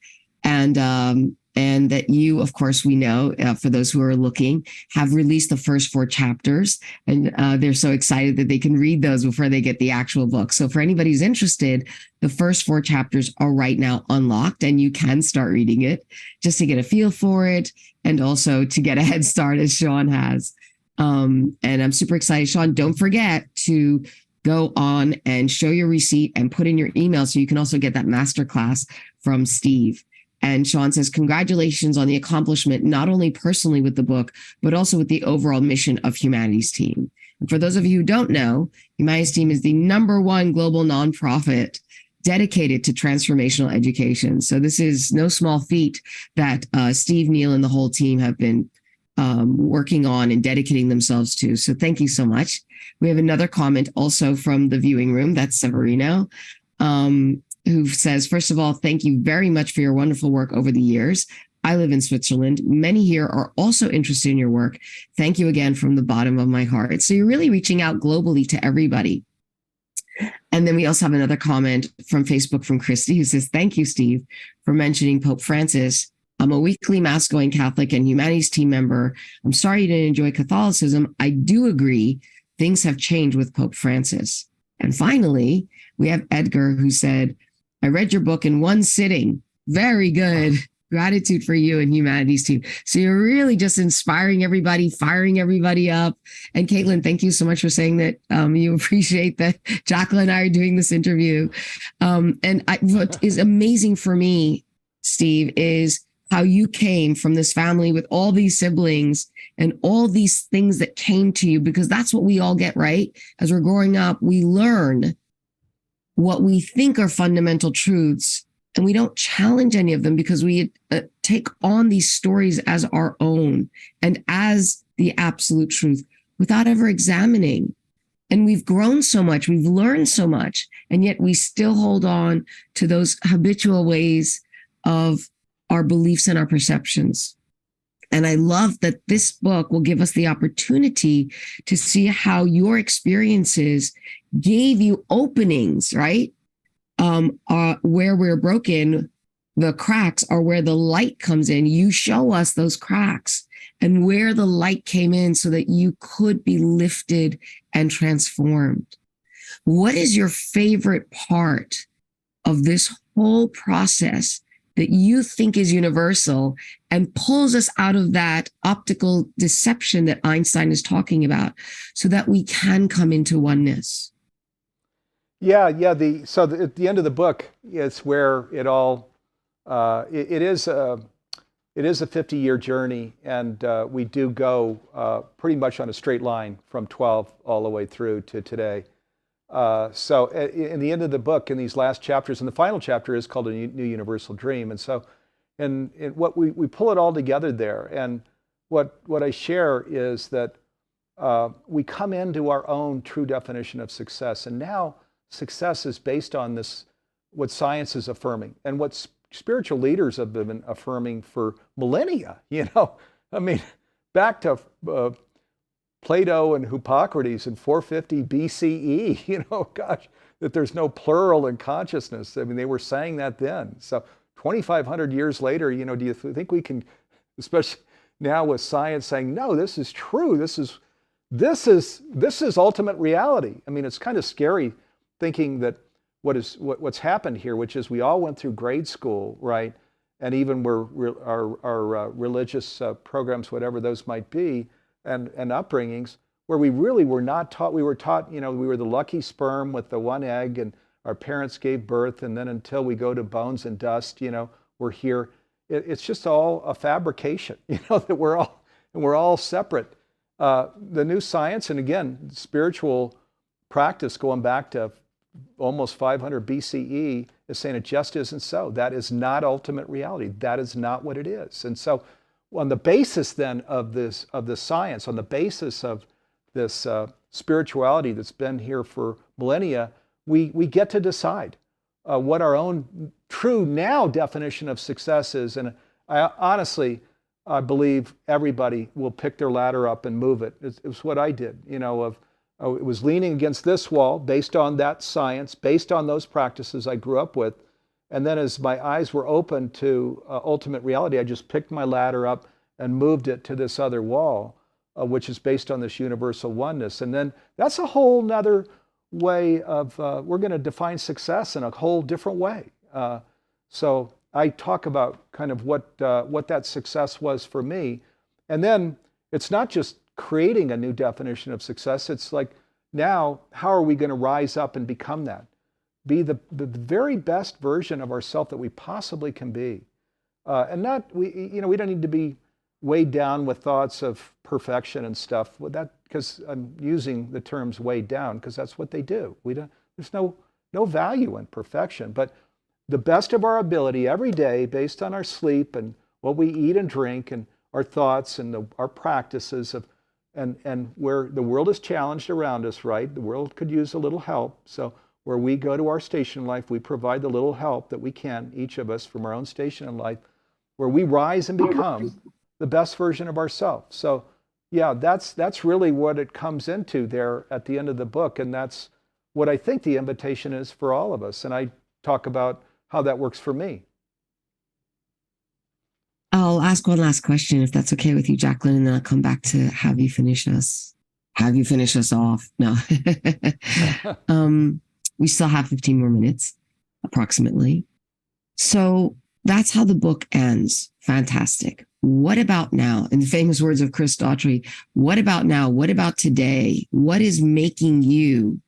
[SPEAKER 1] And that you, of course, we know, for those who are looking, have released the first 4 chapters. And they're so excited that they can read those before they get the actual book. So for anybody who's interested, the first 4 chapters are right now unlocked, and you can start reading it just to get a feel for it, and also to get a head start, as Sean has. And I'm super excited. Sean, don't forget to go on and show your receipt and put in your email so you can also get that masterclass from Steve. And Sean says, congratulations on the accomplishment, not only personally with the book, but also with the overall mission of Humanities Team. And for those of you who don't know, Humanities Team is the #1 global nonprofit dedicated to transformational education. So this is no small feat that Steve, Neil, and the whole team have been working on and dedicating themselves to. So thank you so much. We have another comment also from the viewing room. That's Severino. Who says, first of all, thank you very much for your wonderful work over the years. I live in Switzerland. Many here are also interested in your work. Thank you again from the bottom of my heart. So you're really reaching out globally to everybody. And then we also have another comment from Facebook from Christy, who says, thank you, Steve, for mentioning Pope Francis I'm a weekly mass going Catholic and humanities team member. I'm sorry you didn't enjoy Catholicism. I do agree things have changed with Pope Francis. And finally, we have Edgar, who said, I read your book in one sitting. Very good. Gratitude for you and humanities team. So you're really just inspiring everybody, firing everybody up. And Caitlin, thank you so much for saying that you appreciate that Jacqueline and I are doing this interview. What is amazing for me, Steve, is how you came from this family with all these siblings and all these things that came to you, because that's what we all get, right? As we're growing up, we learn what we think are fundamental truths, and we don't challenge any of them because we take on these stories as our own and as the absolute truth without ever examining. And we've grown so much, we've learned so much, and yet we still hold on to those habitual ways of our beliefs and our perceptions. And I love that this book will give us the opportunity to see how your experiences gave you openings, right? Where we're broken, the cracks are where the light comes in. You show us those cracks and where the light came in so that you could be lifted and transformed. What is your favorite part of this whole process that you think is universal and pulls us out of that optical deception that Einstein is talking about so that we can come into oneness?
[SPEAKER 3] Yeah. At the end of the book, it's where it all, it is a 50-year journey, and we do go pretty much on a straight line from 12 all the way through to today. So in the end of the book, in these last chapters, and the final chapter is called A New Universal Dream. And so and what we pull it all together there. And what I share is that we come into our own true definition of success. And now success is based on this, what science is affirming and what spiritual leaders have been affirming for millennia. I mean, back to Plato and Hippocrates in 450 BCE, gosh, that there's no plural in consciousness. I mean, they were saying that then. So 2,500 years later, do you think we can, especially now with science saying, no, this is true. This is ultimate reality. I mean, it's kind of scary thinking that what's happened here, which is we all went through grade school, right? And even our religious programs, whatever those might be, and upbringings, where we really were not taught. We were taught, we were the lucky sperm with the one egg, and our parents gave birth, and then until we go to bones and dust, we're here. It's just all a fabrication, that we're all separate. The new science, and again, spiritual practice going back to almost 500 BCE, is saying it just isn't so. That is not ultimate reality. That is not what it is. And so on the basis then of this science, on the basis of this spirituality that's been here for millennia, we get to decide what our own true now definition of success is. And I honestly believe everybody will pick their ladder up and move it. It was what I did, it was leaning against this wall based on that science, based on those practices I grew up with. And then as my eyes were open to ultimate reality, I just picked my ladder up and moved it to this other wall, which is based on this universal oneness. And then that's a whole nother way of, we're going to define success in a whole different way. So I talk about kind of what that success was for me. And then it's not just creating a new definition of success. It's like, now, how are we going to rise up and become that? Be the very best version of ourselves that we possibly can be. And not, we don't need to be weighed down with thoughts of perfection and stuff. Because I'm using the terms weighed down because that's what they do. There's no value in perfection, but the best of our ability every day based on our sleep and what we eat and drink and our thoughts and our practices of, and where the world is challenged around us, right? The world could use a little help. So where we go to our station in life, we provide the little help that we can, each of us from our own station in life, where we rise and become the best version of ourselves. So yeah, that's really what it comes into there at the end of the book. And that's what I think the invitation is for all of us. And I talk about how that works for me.
[SPEAKER 1] I'll ask one last question, if that's okay with you, Jacqueline, and then I'll come back to have you finish us off. No. We still have 15 more minutes, approximately. So that's how the book ends. Fantastic. What about now? In the famous words of Chris Daughtry, what about now? What about today? What is making you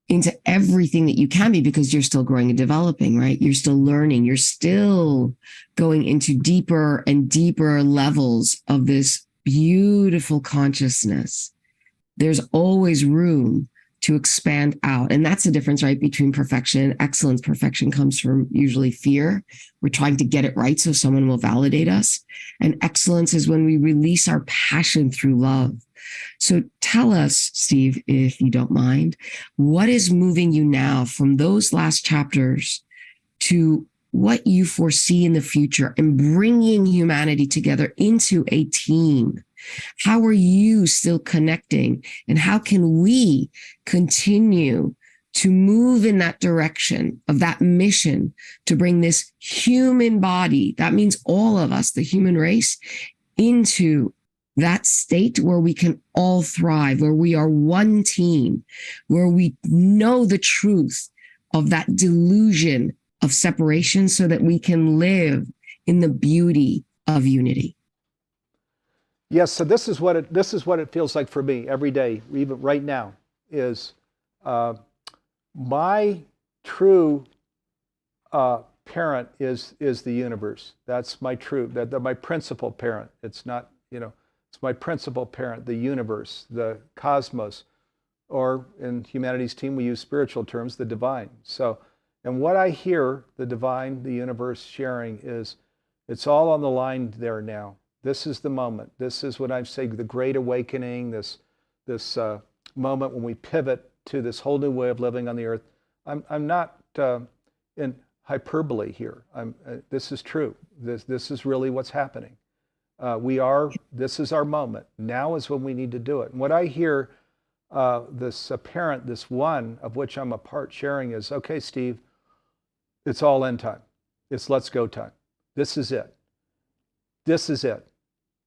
[SPEAKER 1] into everything that you can be, because you're still growing and developing, right? You're still learning. You're still going into deeper and deeper levels of this beautiful consciousness. There's always room to expand out. And that's the difference, right, between perfection and excellence. Perfection comes from usually fear. We're trying to get it right so someone will validate us. And excellence is when we release our passion through love. So tell us, Steve, if you don't mind, what is moving you now from those last chapters to what you foresee in the future and bringing humanity together into a team? How are you still connecting? And how can we continue to move in that direction of that mission to bring this human body, that means all of us, the human race, into that state where we can all thrive, where we are one team, where we know the truth of that delusion of separation so that we can live in the beauty of unity?
[SPEAKER 3] Yes, so this is what it feels like for me every day, even right now, is my true parent is the universe. That's my true, my principal parent. It's not, it's my principal parent, the universe, the cosmos, or in humanities team, we use spiritual terms, the divine. So, and what I hear the divine, the universe sharing is, it's all on the line there now. This is the moment. This is what I'm saying, the great awakening, this moment when we pivot to this whole new way of living on the earth. I'm not in hyperbole here. This is true. This is really what's happening. This is our moment. Now is when we need to do it. And what I hear this parent, this one of which I'm a part sharing is, okay, Steve, it's all in time. It's let's go time. This is it. This is it.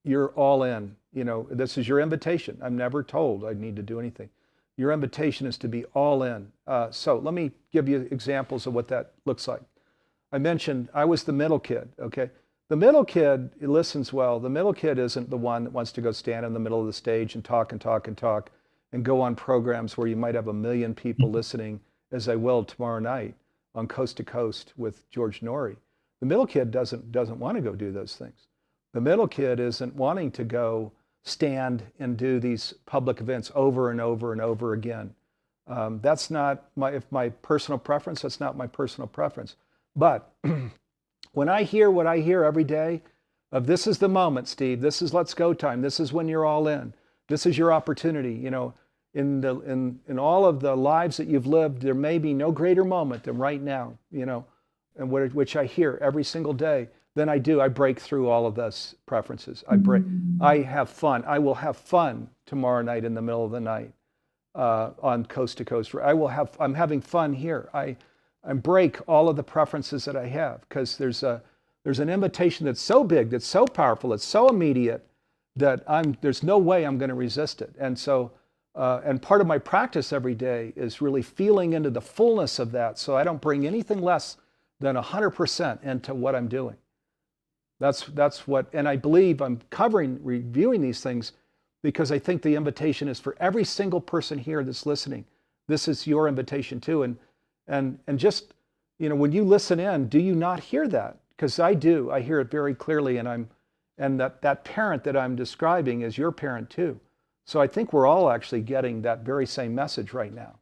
[SPEAKER 3] You're all in. This is your invitation. I'm never told I need to do anything. Your invitation is to be all in. So let me give you examples of what that looks like. I mentioned I was the middle kid, okay? The middle kid listens well. The middle kid isn't the one that wants to go stand in the middle of the stage and talk and talk and talk and go on programs where you might have 1 million people listening, as I will tomorrow night on Coast to Coast with George Norrie. The middle kid doesn't want to go do those things. The middle kid isn't wanting to go stand and do these public events over and over and over again. That's not my personal preference. That's not my personal preference. But when I hear what I hear every day of this is the moment, Steve, this is let's go time, this is when you're all in, this is your opportunity, in all of the lives that you've lived, there may be no greater moment than right now, and which I hear every single day. Then I break through all of those preferences. I have fun. I will have fun tomorrow night in the middle of the night on Coast to Coast. I'm having fun here. I break all of the preferences that I have, because there's an invitation that's so big, that's so powerful, it's so immediate that there's no way I'm going to resist it. And so, and part of my practice every day is really feeling into the fullness of that, so I don't bring anything less than 100% into what I'm doing. That's what, and I believe I'm reviewing these things because I think the invitation is for every single person here that's listening. This is your invitation too. And just, when you listen in, do you not hear that? Because I do. I hear it very clearly, and that parent that I'm describing is your parent too. So I think we're all actually getting that very same message right now.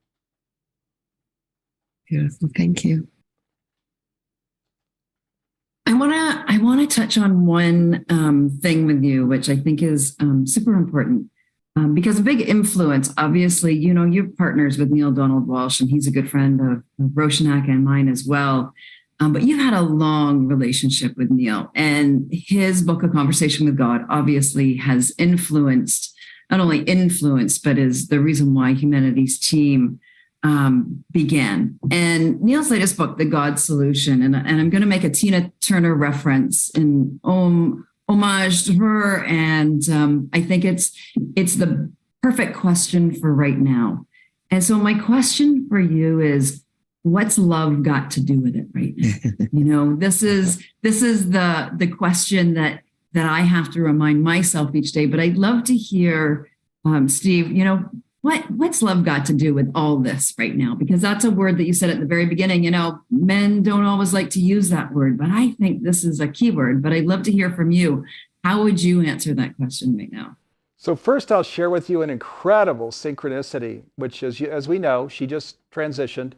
[SPEAKER 1] Beautiful. Thank you.
[SPEAKER 2] I want to touch on one thing with you, which I think is super important, because a big influence, obviously, you're partners with Neil Donald Walsh, and he's a good friend of Rowshanak and mine as well. But you've had a long relationship with Neil, and his book, A Conversation with God, obviously has not only influenced, but is the reason why Humanities Team began. And Neil's latest book, The God Solution, and I'm going to make a Tina Turner reference in homage to her. And I think it's the perfect question for right now. And so my question for you is, what's love got to do with it right now? This is the question that I have to remind myself each day. But I'd love to hear, Steve, what's love got to do with all this right now? Because that's a word that you said at the very beginning. Men don't always like to use that word, but I think this is a key word. But I'd love to hear from you. How would you answer that question right now?
[SPEAKER 3] So first, I'll share with you an incredible synchronicity, which is, as we know, she just transitioned.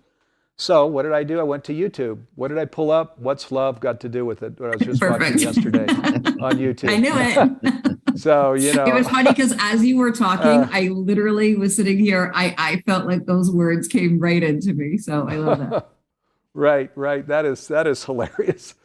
[SPEAKER 3] So what did I do? I went to YouTube. What did I pull up? What's love got to do with it? What I was just watching yesterday on YouTube.
[SPEAKER 2] I knew it.
[SPEAKER 3] So,
[SPEAKER 2] It was funny because as you were talking, I literally was sitting here. I felt like those words came right into me. So I love that.
[SPEAKER 3] Right. That is hilarious.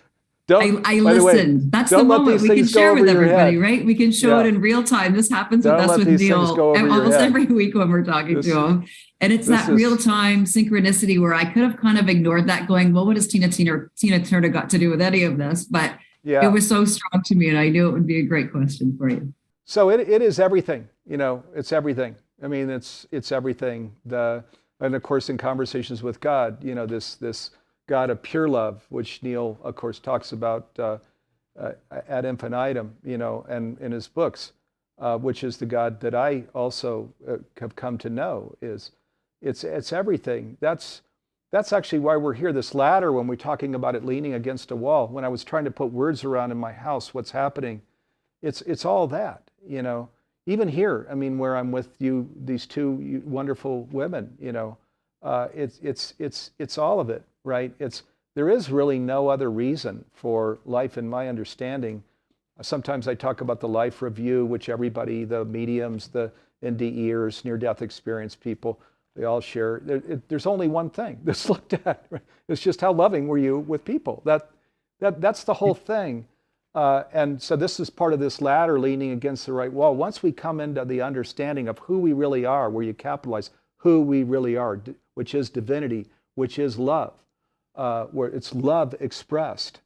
[SPEAKER 2] I listened. That's the moment we can share with everybody, right? We can show it in real time. This happens with us with Neil almost every week when we're talking to him. And it's that real time synchronicity where I could have kind of ignored that going, well, what does Tina Turner got to do with any of this? But it was so strong to me, and I knew it would be a great question for you.
[SPEAKER 3] So it is everything, it's everything. I mean, it's everything. And of course, in conversations with God, this God of pure love, which Neil, of course, talks about ad infinitum, and in his books, which is the God that I also have come to know. It's everything. That's actually why we're here. This ladder, when we're talking about it leaning against a wall, when I was trying to put words around in my house, what's happening, it's all that, Even here, I mean, where I'm with you, these two wonderful women, it's all of it. Right? There is really no other reason for life in my understanding. Sometimes I talk about the life review, which everybody, the mediums, the NDEers, near-death experience people, they all share. There's only one thing that's looked at. Right? It's just how loving were you with people. That's the whole thing. And so this is part of this ladder leaning against the right wall. Once we come into the understanding of who we really are, where you capitalize who we really are, which is divinity, which is love. Where it's love expressed,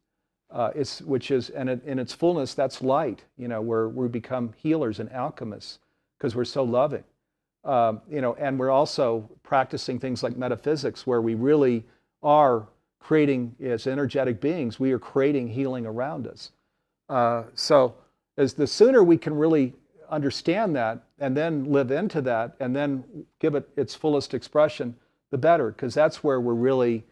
[SPEAKER 3] which is, and in its fullness, that's light, where we become healers and alchemists because we're so loving, and we're also practicing things like metaphysics, where we really are creating, as energetic beings, we are creating healing around us. So as the sooner we can really understand that and then live into that and then give it its fullest expression, the better, because that's where we're really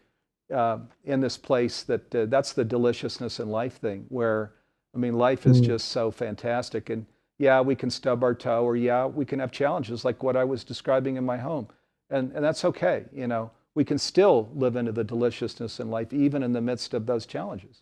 [SPEAKER 3] in this place that's the deliciousness in life thing, where, I mean, life is just so fantastic. And we can stub our toe, or we can have challenges like what I was describing in my home. And that's okay. We can still live into the deliciousness in life, even in the midst of those challenges.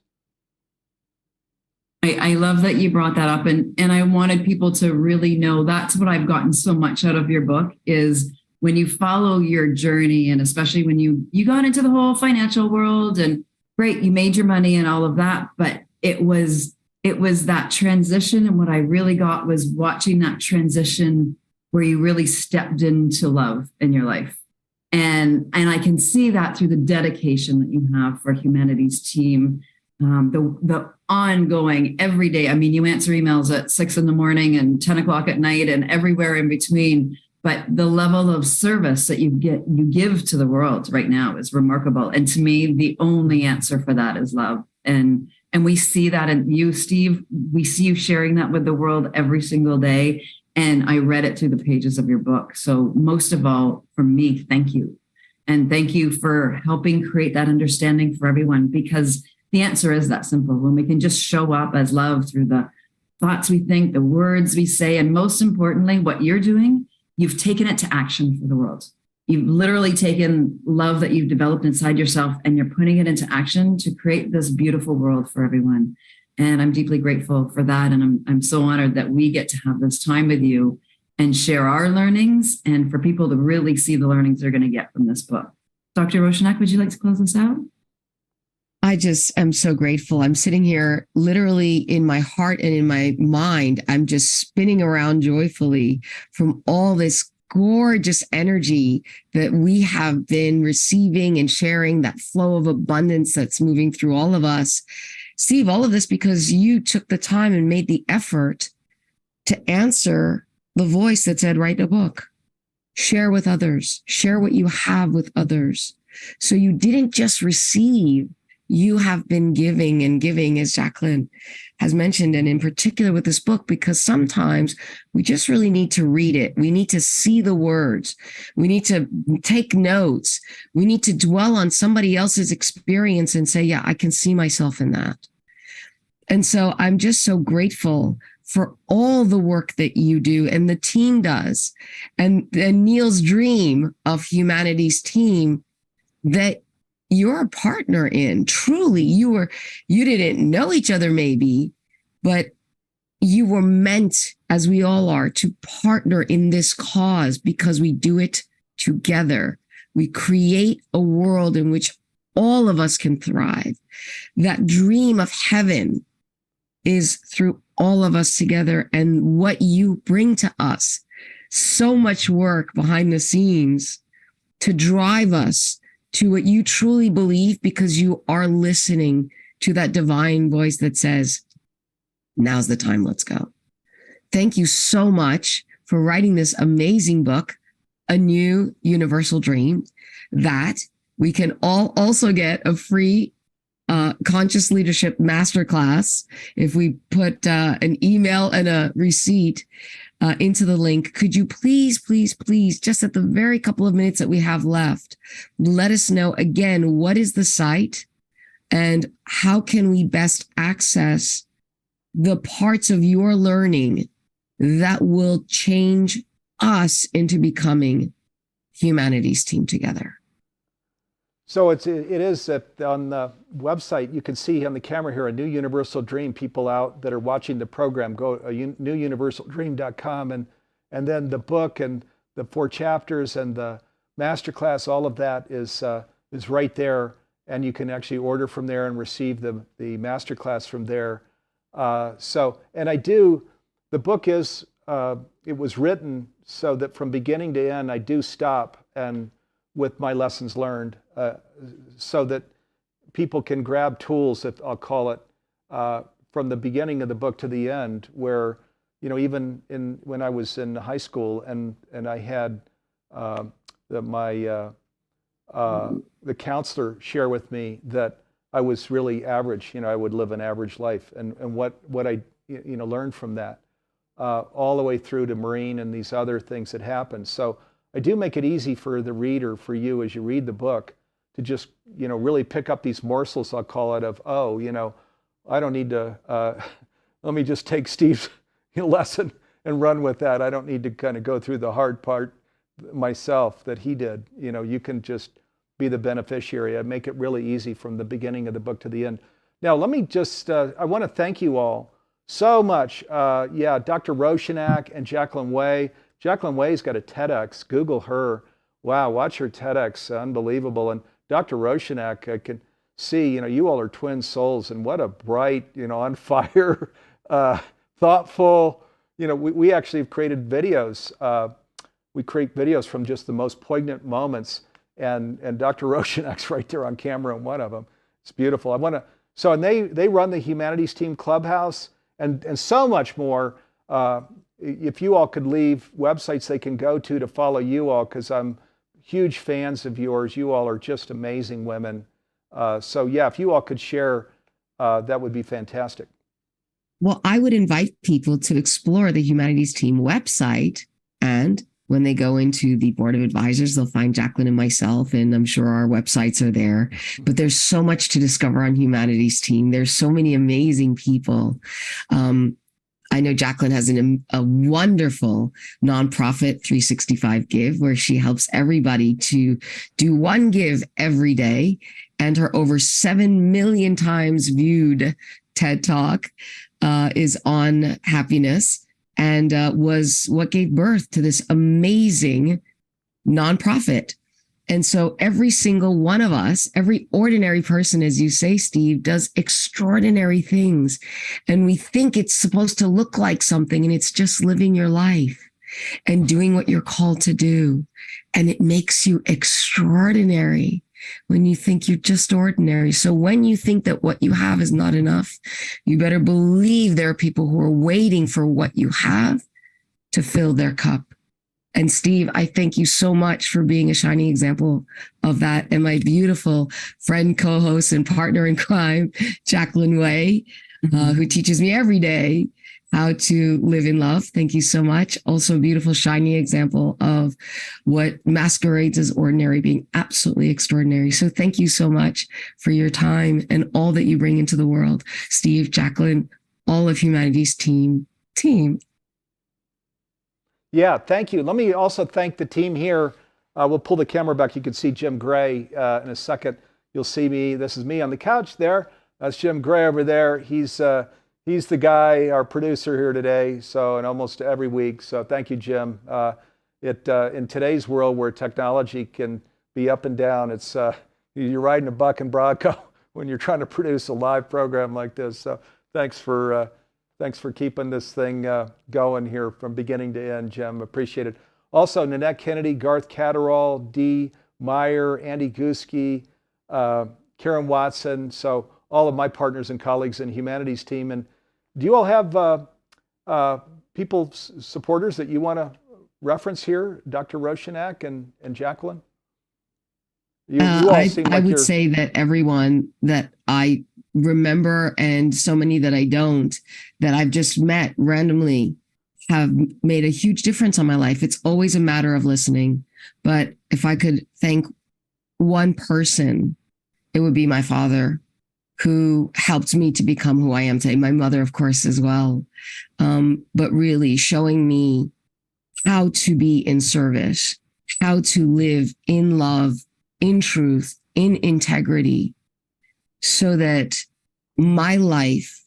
[SPEAKER 2] I love that you brought that up. And I wanted people to really know that's what I've gotten so much out of your book is when you follow your journey, and especially when you got into the whole financial world, and great, you made your money and all of that, but it was that transition. And what I really got was watching that transition where you really stepped into love in your life. And I can see that through the dedication that you have for Humanity's team, the ongoing every day. I mean, you answer emails at 6 a.m. and 10 o'clock at night and everywhere in between. But the level of service that you give to the world right now is remarkable. And to me, the only answer for that is love. And we see that in you, Steve. We see you sharing that with the world every single day. And I read it through the pages of your book. So most of all, for me, thank you. And thank you for helping create that understanding for everyone, because the answer is that simple. When we can just show up as love through the thoughts we think, the words we say, and most importantly, what you're doing, you've taken it to action for the world. You've literally taken love that you've developed inside yourself and you're putting it into action to create this beautiful world for everyone. And I'm deeply grateful for that. And I'm so honored that we get to have this time with you and share our learnings, and for people to really see the learnings they're going to get from this book. Dr. Rowshanak, would you like to close us out?
[SPEAKER 1] I just am so grateful. I'm sitting here literally in my heart and in my mind. I'm just spinning around joyfully from all this gorgeous energy that we have been receiving and sharing, that flow of abundance that's moving through all of us. Steve, all of this because you took the time and made the effort to answer the voice that said, write a book, share with others, share what you have with others. So you didn't just receive, you have been giving and giving, as Jacqueline has mentioned, and in particular with this book, because sometimes we just really need to read it. We need to see the words. We need to take notes. We need to dwell on somebody else's experience and say, yeah, I can see myself in that. And so I'm just so grateful for all the work that you do and the team does, and Neil's dream of Humanity's Team that you're a partner in. Truly, you didn't know each other maybe, but you were meant, as we all are, to partner in this cause because we do it together. We create a world in which all of us can thrive. That dream of heaven is through all of us together, and what you bring to us, so much work behind the scenes to drive us to what you truly believe, because you are listening to that divine voice that says, now's the time, let's go. Thank you so much for writing this amazing book, A New Universal Dream, that we can all also get a free Conscious Leadership Masterclass if we put an email and a receipt into the link. Could you please, just at the very couple of minutes that we have left, let us know again, what is the site and how can we best access the parts of your learning that will change us into becoming Humanity's Team together?
[SPEAKER 3] So it is on the website. You can see on the camera here, A New Universal Dream. People out that are watching the program, go to newuniversaldream.com, and then the book and the 4 chapters and the masterclass, all of that is right there, and you can actually order from there and receive the masterclass from there. The book is it was written so that from beginning to end I do stop and with my lessons learned, so that people can grab tools, that I'll call it, from the beginning of the book to the end, where, even when I was in high school and I had the counselor share with me that I was really average, I would live an average life, and what I learned from that, all the way through to Marine and these other things that happened. So I do make it easy for the reader, for you, as you read the book, to just, really pick up these morsels, I'll call it, of, I don't need to, let me just take Steve's lesson and run with that. I don't need to kind of go through the hard part myself that he did. You can just be the beneficiary. I make it really easy from the beginning of the book to the end. Now, let me just, I want to thank you all so much. Dr. Rowshanak and Jacqueline Way. Jacqueline Way's got a TEDx. Google her. Wow, watch her TEDx. Unbelievable. And Dr. Rowshanak, I can see, you all are twin souls, and what a bright, on fire, thoughtful, we actually have created videos. We create videos from just the most poignant moments, and Dr. Rowshanak's right there on camera in one of them. It's beautiful. And they run the Humanities Team Clubhouse and so much more. If you all could leave websites they can go to follow you all, because I'm huge fans of yours. You all are just amazing women. If you all could share, that would be fantastic.
[SPEAKER 1] Well, I would invite people to explore the Humanities Team website, and when they go into the board of advisors, they'll find Jacqueline and myself, and I'm sure our websites are there. But there's so much to discover on Humanities Team. There's so many amazing people. I know Jacqueline has a wonderful nonprofit 365 Give, where she helps everybody to do one give every day. And her over 7 million times viewed TED Talk is on happiness, and was what gave birth to this amazing nonprofit. And so every single one of us, every ordinary person, as you say, Steve, does extraordinary things. And we think it's supposed to look like something, and it's just living your life. and doing what you're called to do. And it makes you extraordinary when you think you're just ordinary. So when you think that what you have is not enough, you better believe there are people who are waiting for what you have to fill their cup. And Steve, I thank you so much for being a shining example of that. And my beautiful friend, co-host, and partner in crime, Jacqueline Way, who teaches me every day how to live in love. Thank you so much. Also a beautiful, shiny example of what masquerades as ordinary being absolutely extraordinary. So thank you so much for your time and all that you bring into the world. Steve, Jacqueline, all of humanity's team.
[SPEAKER 3] Yeah, thank you. Let me also thank the team here. We'll pull the camera back. You can see Jim Gray in a second. You'll see me. This is me on the couch there. That's Jim Gray over there. He's the guy, our producer here today, so and almost every week. So thank you, Jim. In today's world where technology can be up and down, it's you're riding a buck and Bronco when you're trying to produce a live program like this. So thanks for keeping this thing going here from beginning to end, Jim. Appreciate it. Also, Nanette Kennedy, Garth Catterall, Dee Meyer, Andy Guski, Karen Watson. So all of my partners and colleagues in Humanities team. And do you all have supporters that you want to reference here, Dr. Rowshanak and Jacqueline?
[SPEAKER 1] I would say that everyone that I remember and so many that I don't, that I've just met randomly, have made a huge difference on my life. It's always a matter of listening. But if I could thank one person, it would be my father, who helped me to become who I am today. My mother, of course, as well. But really showing me how to be in service, how to live in love, in truth, in integrity, so that my life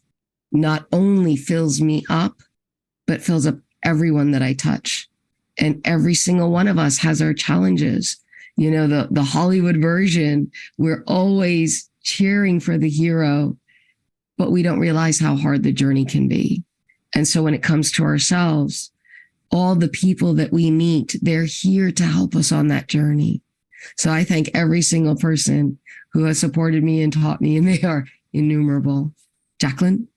[SPEAKER 1] not only fills me up, but fills up everyone that I touch. And every single one of us has our challenges. You know, the Hollywood version, we're always cheering for the hero, but we don't realize how hard the journey can be. And so when it comes to ourselves, all the people that we meet, they're here to help us on that journey. So I thank every single person who has supported me and taught me, and they are innumerable. Jacqueline?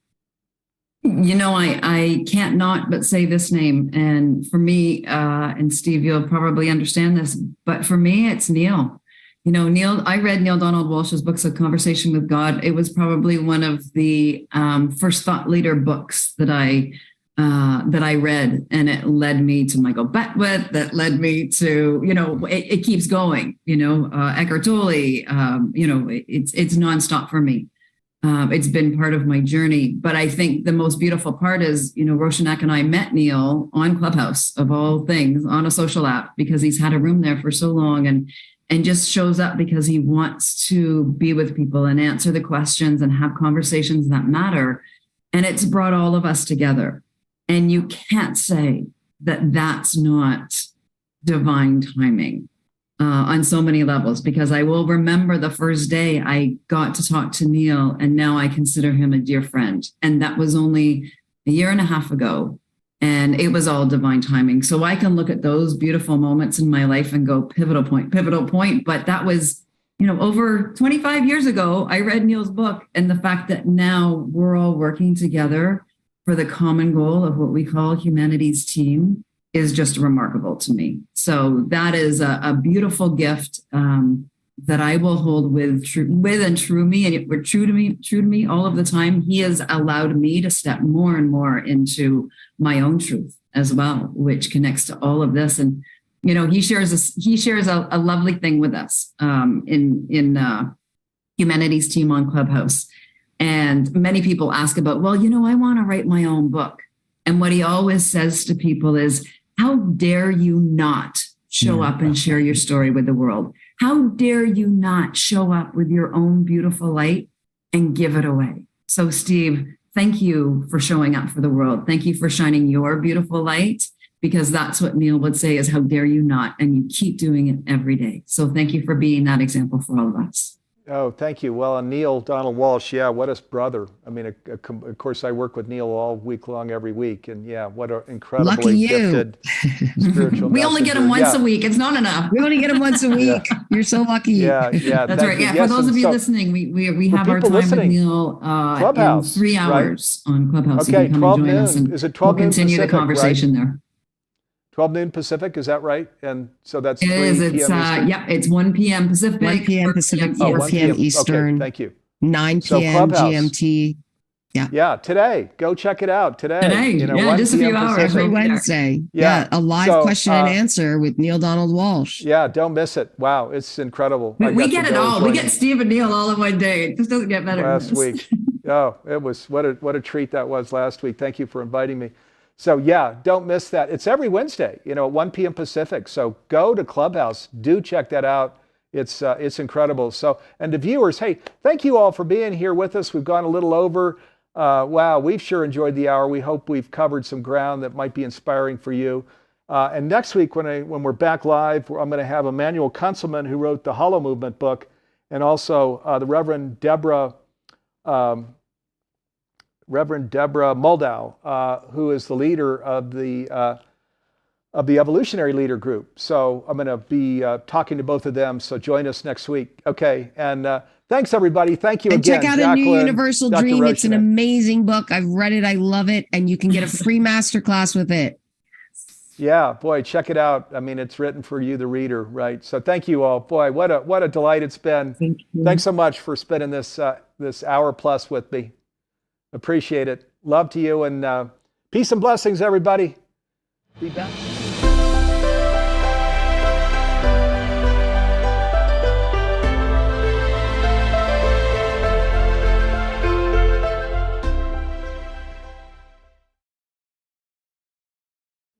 [SPEAKER 2] You know, I can't not but say this name. And for me, and Steve, you'll probably understand this, but for me, it's Neil. You know, Neil, I read Neil Donald Walsh's books, A Conversation with God. It was probably one of the first thought leader books that I read, and it led me to Michael Beckwith. That led me to, you know, it keeps going. You know, Eckhart Tolle. You know, it's nonstop for me. It's been part of my journey. But I think the most beautiful part is, you know, Rowshanak and I met Neil on Clubhouse, of all things, on a social app, because he's had a room there for so long, and just shows up because he wants to be with people and answer the questions and have conversations that matter. And it's brought all of us together. And you can't say that that's not divine timing on so many levels, because I will remember the first day I got to talk to Neil, and now I consider him a dear friend. And that was only a year and a half ago. And it was all divine timing. So I can look at those beautiful moments in my life and go pivotal point. But that was, you know, over 25 years ago, I read Neil's book. And the fact that now we're all working together for the common goal of what we call humanity's team is just remarkable to me. So that is a beautiful gift that I will hold with and true me, and it were true to me all of the time. He has allowed me to step more and more into my own truth as well, which connects to all of this. And you know, he shares a lovely thing with us in Humanities Team on Clubhouse. And many people ask about, well, you know, I want to write my own book. And what he always says to people is, how dare you not show up and share your story with the world? How dare you not show up with your own beautiful light and give it away? So, Steve, thank you for showing up for the world. Thank you for shining your beautiful light, because that's what Neil would say is, how dare you not? And you keep doing it every day. So thank you for being that example for all of us.
[SPEAKER 3] Oh, thank you. Well, and Neil Donald Walsh, yeah, what a brother. I mean, of course, I work with Neil all week long, every week, and yeah, what an incredibly gifted spiritual
[SPEAKER 2] We only get him once a week. It's not enough.
[SPEAKER 1] We only get him once a week. Yeah. You're so lucky.
[SPEAKER 3] Yeah.
[SPEAKER 2] That's right. Yeah.
[SPEAKER 3] Yes,
[SPEAKER 2] for those of you listening, we have our time with Neil in 3 hours on Clubhouse.
[SPEAKER 3] Okay, 12
[SPEAKER 2] noon.
[SPEAKER 3] Is it 12 noon
[SPEAKER 2] Pacific? We'll continue the conversation there.
[SPEAKER 3] 12 noon Pacific, is that right? And so that's 3
[SPEAKER 2] p.m.
[SPEAKER 3] Eastern?
[SPEAKER 2] It's 1 p.m. Pacific.
[SPEAKER 1] 1 p.m. Pacific, 4 p.m. Eastern.
[SPEAKER 3] Okay, thank you.
[SPEAKER 1] 9 p.m. GMT.
[SPEAKER 3] Yeah, today. Go check it out today.
[SPEAKER 2] Just a few hours.
[SPEAKER 1] Every Wednesday. Yeah, a live question and answer with Neil Donald Walsh.
[SPEAKER 3] Yeah, don't miss it. Wow, it's incredible.
[SPEAKER 2] We get it all. We get Steve and Neil all in one day. It just doesn't get better.
[SPEAKER 3] Last week. Oh, it was what a treat that was last week. Thank you for inviting me. So yeah, don't miss that. It's every Wednesday, at 1 p.m. Pacific. So go to Clubhouse. Do check that out. It's incredible. So, and to viewers, hey, thank you all for being here with us. We've gone a little over. Wow, we've sure enjoyed the hour. We hope we've covered some ground that might be inspiring for you. And next week, when we're back live, I'm going to have Emmanuel Kunzelman, who wrote the Hollow Movement book, and also the Reverend Deborah Moldow, who is the leader of the Evolutionary Leader Group. So I'm going to be talking to both of them. So join us next week. Okay, and thanks everybody. Thank you again.
[SPEAKER 1] And check out A New Universal Dream. It's an amazing book. I've read it. I love it, and you can get a free masterclass with it.
[SPEAKER 3] Yeah, boy, check it out. I mean, it's written for you, the reader, right? So thank you all. Boy, what a delight it's been.
[SPEAKER 1] Thank you.
[SPEAKER 3] Thanks so much for spending this hour plus with me. Appreciate it. Love to you, and peace and blessings, everybody. Be back.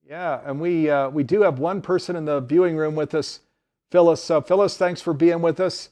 [SPEAKER 3] Yeah, and we do have one person in the viewing room with us, Phyllis. So Phyllis, thanks for being with us.